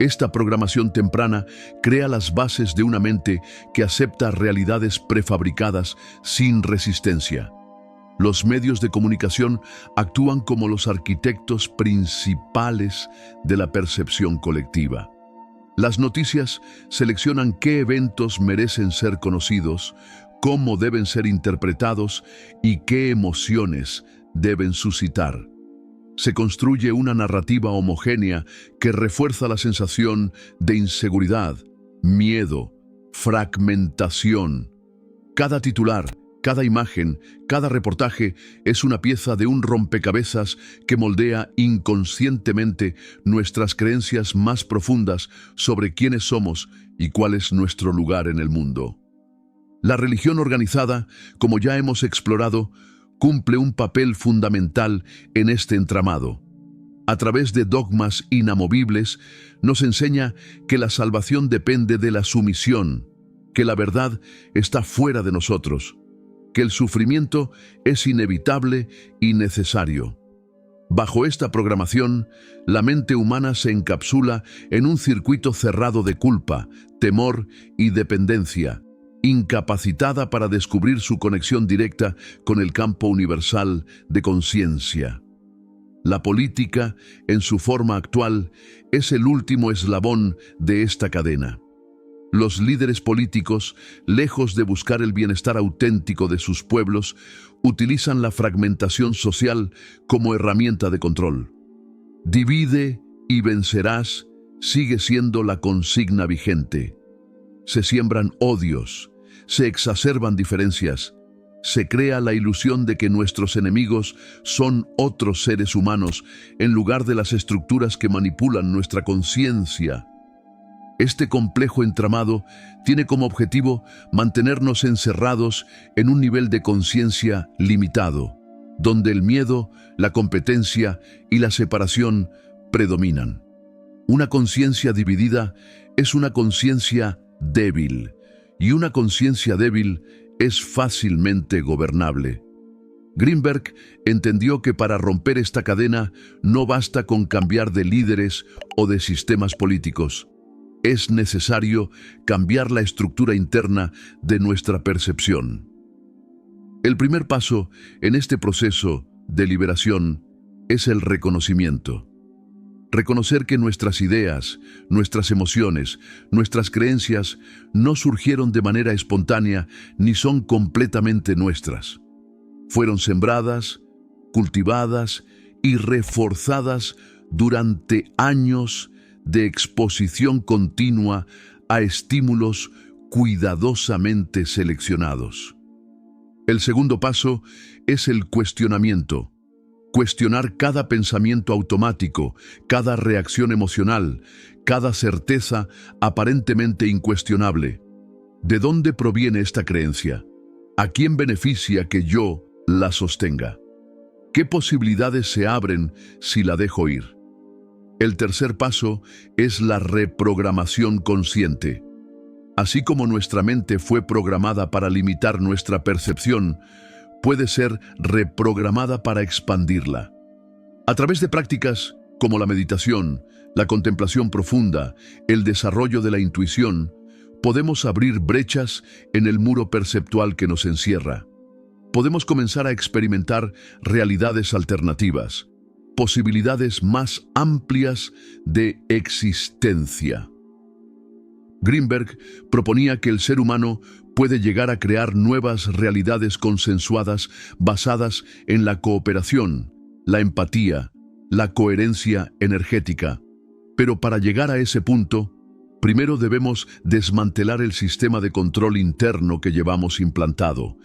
Esta programación temprana crea las bases de una mente que acepta realidades prefabricadas sin resistencia. Los medios de comunicación actúan como los arquitectos principales de la percepción colectiva. Las noticias seleccionan qué eventos merecen ser conocidos, cómo deben ser interpretados y qué emociones deben suscitar. Se construye una narrativa homogénea que refuerza la sensación de inseguridad, miedo, fragmentación. Cada titular, cada imagen, cada reportaje es una pieza de un rompecabezas que moldea inconscientemente nuestras creencias más profundas sobre quiénes somos y cuál es nuestro lugar en el mundo. La religión organizada, como ya hemos explorado, cumple un papel fundamental en este entramado. A través de dogmas inamovibles, nos enseña que la salvación depende de la sumisión, que la verdad está fuera de nosotros, que el sufrimiento es inevitable y necesario. Bajo esta programación, la mente humana se encapsula en un circuito cerrado de culpa, temor y dependencia, incapacitada para descubrir su conexión directa con el campo universal de conciencia. La política, en su forma actual, es el último eslabón de esta cadena. Los líderes políticos, lejos de buscar el bienestar auténtico de sus pueblos, utilizan la fragmentación social como herramienta de control. Divide y vencerás sigue siendo la consigna vigente. se siembran odios, se exacerban diferencias, se crea la ilusión de que nuestros enemigos son otros seres humanos en lugar de las estructuras que manipulan nuestra conciencia. Este complejo entramado tiene como objetivo mantenernos encerrados en un nivel de conciencia limitado, donde el miedo, la competencia y la separación predominan. Una conciencia dividida es una conciencia débil, y una conciencia débil es fácilmente gobernable. Greenberg entendió que para romper esta cadena no basta con cambiar de líderes o de sistemas políticos. Es necesario cambiar la estructura interna de nuestra percepción. El primer paso en este proceso de liberación es el reconocimiento. Reconocer que nuestras ideas, nuestras emociones, nuestras creencias no surgieron de manera espontánea ni son completamente nuestras. Fueron sembradas, cultivadas y reforzadas durante años de exposición continua a estímulos cuidadosamente seleccionados. El segundo paso es el cuestionamiento. Cuestionar cada pensamiento automático, cada reacción emocional, cada certeza aparentemente incuestionable. ¿De dónde proviene esta creencia? ¿A quién beneficia que yo la sostenga? ¿Qué posibilidades se abren si la dejo ir? El tercer paso es la reprogramación consciente. Así como nuestra mente fue programada para limitar nuestra percepción, puede ser reprogramada para expandirla. A través de prácticas como la meditación, la contemplación profunda, el desarrollo de la intuición, podemos abrir brechas en el muro perceptual que nos encierra. Podemos comenzar a experimentar realidades alternativas, posibilidades más amplias de existencia. Greenberg proponía que el ser humano puede llegar a crear nuevas realidades consensuadas basadas en la cooperación, la empatía, la coherencia energética. Pero para llegar a ese punto, primero debemos desmantelar el sistema de control interno que llevamos implantado.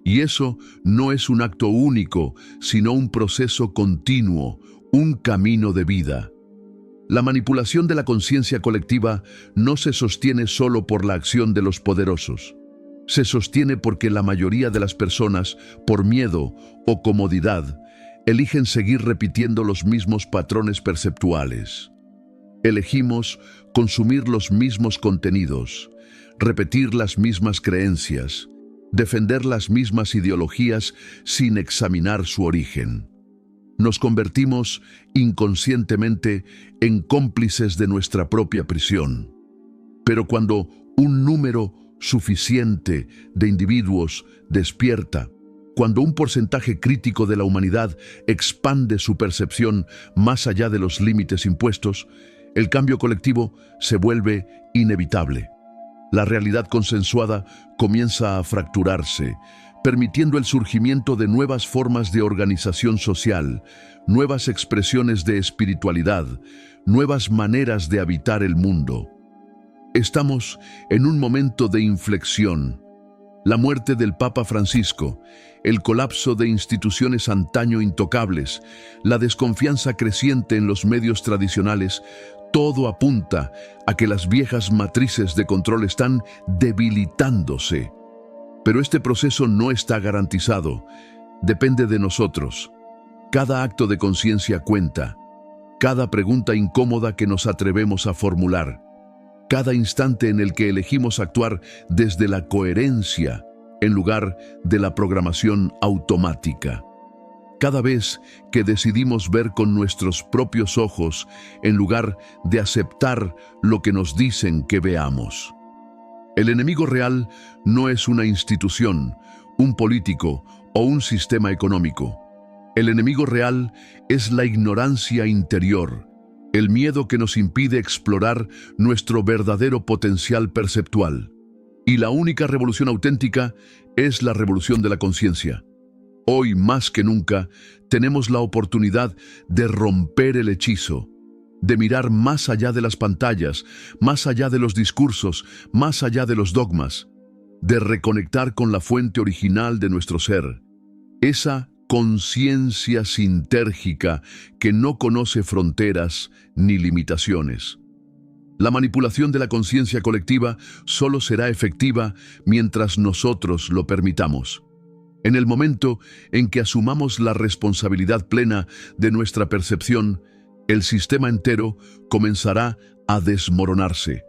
Y eso no es un acto único, sino un proceso continuo, un camino de vida. La manipulación de la conciencia colectiva no se sostiene solo por la acción de los poderosos. Se sostiene porque la mayoría de las personas, por miedo o comodidad, eligen seguir repitiendo los mismos patrones perceptuales. Elegimos consumir los mismos contenidos, repetir las mismas creencias, defender las mismas ideologías sin examinar su origen. Nos convertimos inconscientemente en cómplices de nuestra propia prisión. Pero cuando un número suficiente de individuos despierta, cuando un porcentaje crítico de la humanidad expande su percepción más allá de los límites impuestos, el cambio colectivo se vuelve inevitable. La realidad consensuada comienza a fracturarse, permitiendo el surgimiento de nuevas formas de organización social, nuevas expresiones de espiritualidad, nuevas maneras de habitar el mundo. Estamos en un momento de inflexión. La muerte del Papa Francisco, el colapso de instituciones antaño intocables, la desconfianza creciente en los medios tradicionales, todo apunta a que las viejas matrices de control están debilitándose. Pero este proceso no está garantizado, depende de nosotros. Cada acto de conciencia cuenta, cada pregunta incómoda que nos atrevemos a formular, cada instante en el que elegimos actuar desde la coherencia en lugar de la programación automática. Cada vez que decidimos ver con nuestros propios ojos en lugar de aceptar lo que nos dicen que veamos. El enemigo real no es una institución, un político o un sistema económico. El enemigo real es la ignorancia interior, el miedo que nos impide explorar nuestro verdadero potencial perceptual. Y la única revolución auténtica es la revolución de la conciencia. Hoy más que nunca tenemos la oportunidad de romper el hechizo, de mirar más allá de las pantallas, más allá de los discursos, más allá de los dogmas, de reconectar con la fuente original de nuestro ser, esa conciencia sintérgica que no conoce fronteras ni limitaciones. La manipulación de la conciencia colectiva solo será efectiva mientras nosotros lo permitamos. En el momento en que asumamos la responsabilidad plena de nuestra percepción, el sistema entero comenzará a desmoronarse.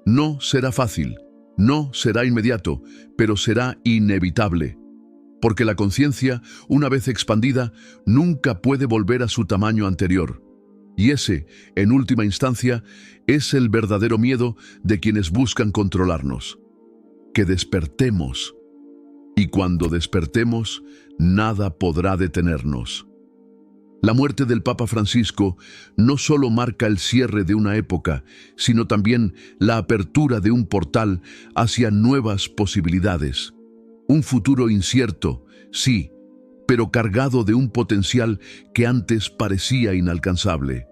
No será fácil, no será inmediato, pero será inevitable. Porque la conciencia, una vez expandida, nunca puede volver a su tamaño anterior. Y ese, en última instancia, es el verdadero miedo de quienes buscan controlarnos. Que despertemos. Y cuando despertemos, nada podrá detenernos. La muerte del Papa Francisco no solo marca el cierre de una época, sino también la apertura de un portal hacia nuevas posibilidades. Un futuro incierto, sí, pero cargado de un potencial que antes parecía inalcanzable.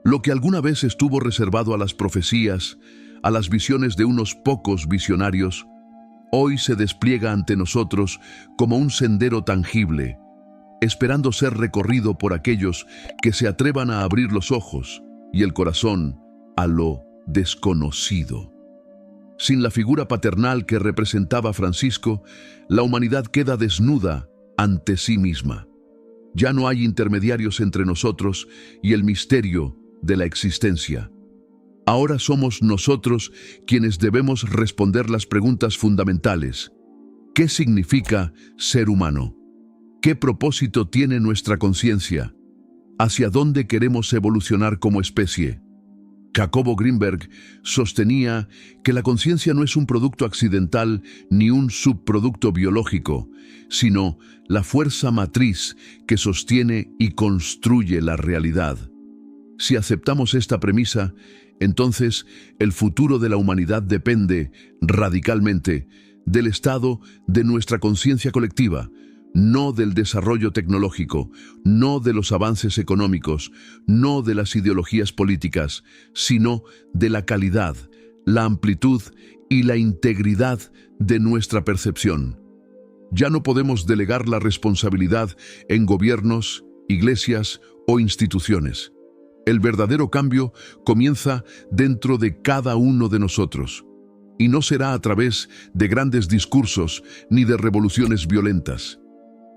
Lo que alguna vez estuvo reservado a las profecías, a las visiones de unos pocos visionarios, hoy se despliega ante nosotros como un sendero tangible, esperando ser recorrido por aquellos que se atrevan a abrir los ojos y el corazón a lo desconocido. Sin la figura paternal que representaba Francisco, la humanidad queda desnuda ante sí misma. Ya no hay intermediarios entre nosotros y el misterio de la existencia. Ahora somos nosotros quienes debemos responder las preguntas fundamentales. ¿Qué significa ser humano? ¿Qué propósito tiene nuestra conciencia? ¿Hacia dónde queremos evolucionar como especie? Jacobo Greenberg sostenía que la conciencia no es un producto accidental ni un subproducto biológico, sino la fuerza matriz que sostiene y construye la realidad. Si aceptamos esta premisa, entonces el futuro de la humanidad depende radicalmente del estado de nuestra conciencia colectiva, no del desarrollo tecnológico, no de los avances económicos, no de las ideologías políticas, sino de la calidad, la amplitud y la integridad de nuestra percepción. Ya no podemos delegar la responsabilidad en gobiernos, iglesias o instituciones. El verdadero cambio comienza dentro de cada uno de nosotros, y no será a través de grandes discursos ni de revoluciones violentas.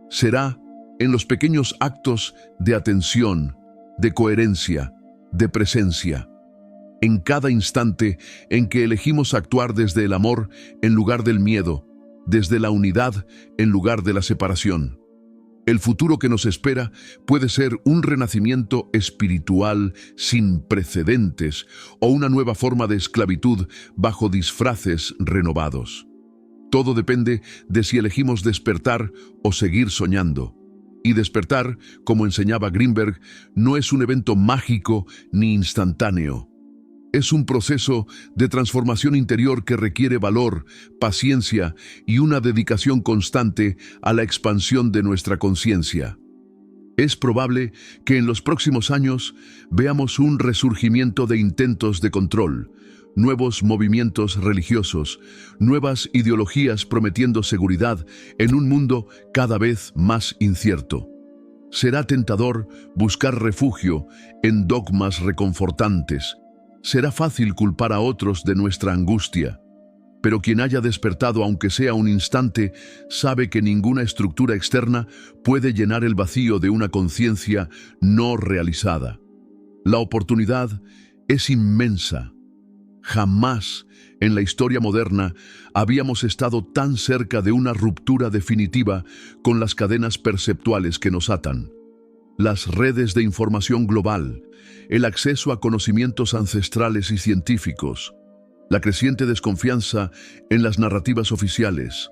Será en los pequeños actos de atención, de coherencia, de presencia. En cada instante en que elegimos actuar desde el amor en lugar del miedo, desde la unidad en lugar de la separación. El futuro que nos espera puede ser un renacimiento espiritual sin precedentes o una nueva forma de esclavitud bajo disfraces renovados. Todo depende de si elegimos despertar o seguir soñando. Y despertar, como enseñaba Greenberg, no es un evento mágico ni instantáneo. Es un proceso de transformación interior que requiere valor, paciencia y una dedicación constante a la expansión de nuestra conciencia. Es probable que en los próximos años veamos un resurgimiento de intentos de control, nuevos movimientos religiosos, nuevas ideologías prometiendo seguridad en un mundo cada vez más incierto. Será tentador buscar refugio en dogmas reconfortantes. Será fácil culpar a otros de nuestra angustia, pero quien haya despertado, aunque sea un instante, sabe que ninguna estructura externa puede llenar el vacío de una conciencia no realizada. La oportunidad es inmensa. Jamás en la historia moderna habíamos estado tan cerca de una ruptura definitiva con las cadenas perceptuales que nos atan. Las redes de información global, el acceso a conocimientos ancestrales y científicos, la creciente desconfianza en las narrativas oficiales.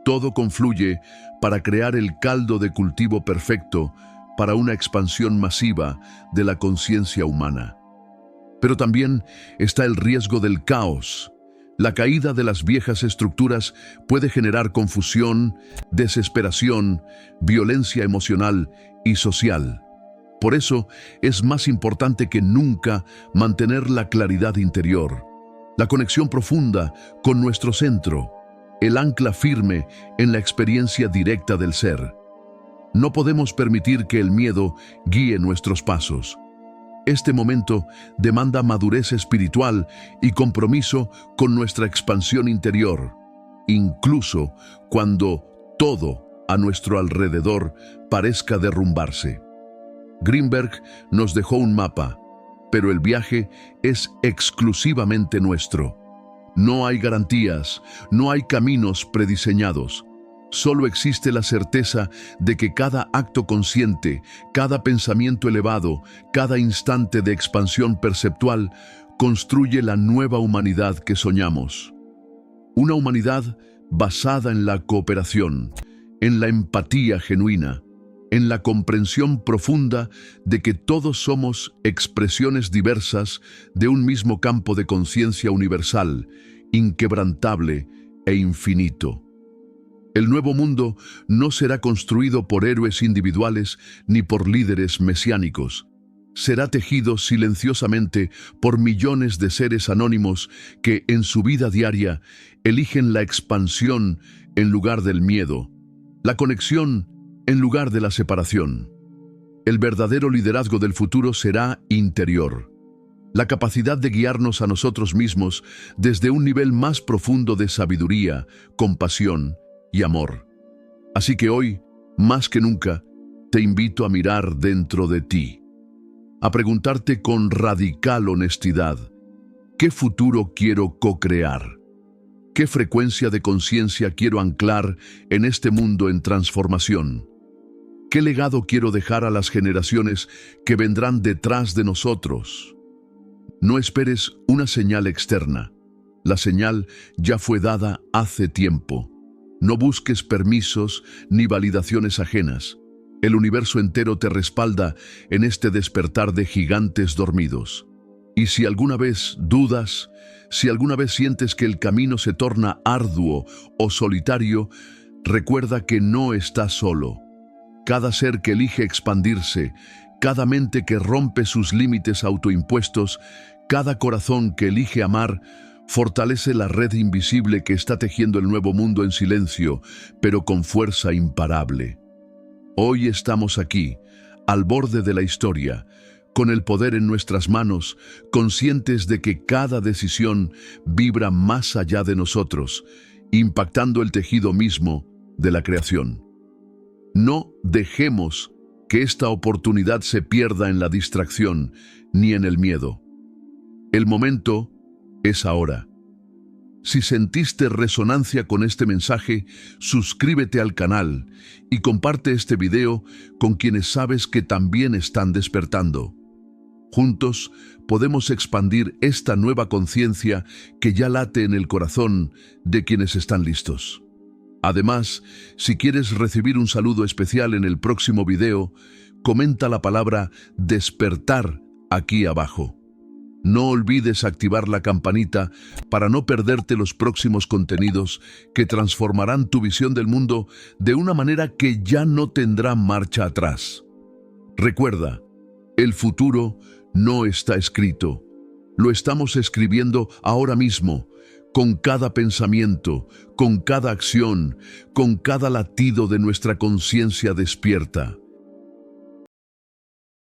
Todo confluye para crear el caldo de cultivo perfecto para una expansión masiva de la conciencia humana. Pero también está el riesgo del caos. La caída de las viejas estructuras puede generar confusión, desesperación, violencia emocional y social. Por eso es más importante que nunca mantener la claridad interior, la conexión profunda con nuestro centro, el ancla firme en la experiencia directa del ser. No podemos permitir que el miedo guíe nuestros pasos. Este momento demanda madurez espiritual y compromiso con nuestra expansión interior, incluso cuando todo a nuestro alrededor parezca derrumbarse. Greenberg nos dejó un mapa, pero el viaje es exclusivamente nuestro. No hay garantías, no hay caminos prediseñados. Solo existe la certeza de que cada acto consciente, cada pensamiento elevado, cada instante de expansión perceptual construye la nueva humanidad que soñamos. Una humanidad basada en la cooperación, en la empatía genuina, en la comprensión profunda de que todos somos expresiones diversas de un mismo campo de conciencia universal, inquebrantable e infinito. El nuevo mundo no será construido por héroes individuales ni por líderes mesiánicos. Será tejido silenciosamente por millones de seres anónimos que en su vida diaria eligen la expansión en lugar del miedo, la conexión en lugar de la separación. El verdadero liderazgo del futuro será interior. La capacidad de guiarnos a nosotros mismos desde un nivel más profundo de sabiduría, compasión y amor. Así que hoy, más que nunca, te invito a mirar dentro de ti, a preguntarte con radical honestidad, ¿qué futuro quiero co-crear? ¿Qué frecuencia de conciencia quiero anclar en este mundo en transformación? ¿Qué legado quiero dejar a las generaciones que vendrán detrás de nosotros? No esperes una señal externa. La señal ya fue dada hace tiempo. No busques permisos ni validaciones ajenas. El universo entero te respalda en este despertar de gigantes dormidos. Y si alguna vez dudas, si alguna vez sientes que el camino se torna arduo o solitario, recuerda que no estás solo. Cada ser que elige expandirse, cada mente que rompe sus límites autoimpuestos, cada corazón que elige amar, fortalece la red invisible que está tejiendo el nuevo mundo en silencio, pero con fuerza imparable. Hoy estamos aquí, al borde de la historia, con el poder en nuestras manos, conscientes de que cada decisión vibra más allá de nosotros, impactando el tejido mismo de la creación. No dejemos que esta oportunidad se pierda en la distracción ni en el miedo. El momento es ahora. Si sentiste resonancia con este mensaje, suscríbete al canal y comparte este video con quienes sabes que también están despertando. Juntos podemos expandir esta nueva conciencia que ya late en el corazón de quienes están listos. Además, si quieres recibir un saludo especial en el próximo video, comenta la palabra despertar aquí abajo. No olvides activar la campanita para no perderte los próximos contenidos que transformarán tu visión del mundo de una manera que ya no tendrá marcha atrás. Recuerda, el futuro no está escrito. Lo estamos escribiendo ahora mismo, con cada pensamiento, con cada acción, con cada latido de nuestra conciencia despierta.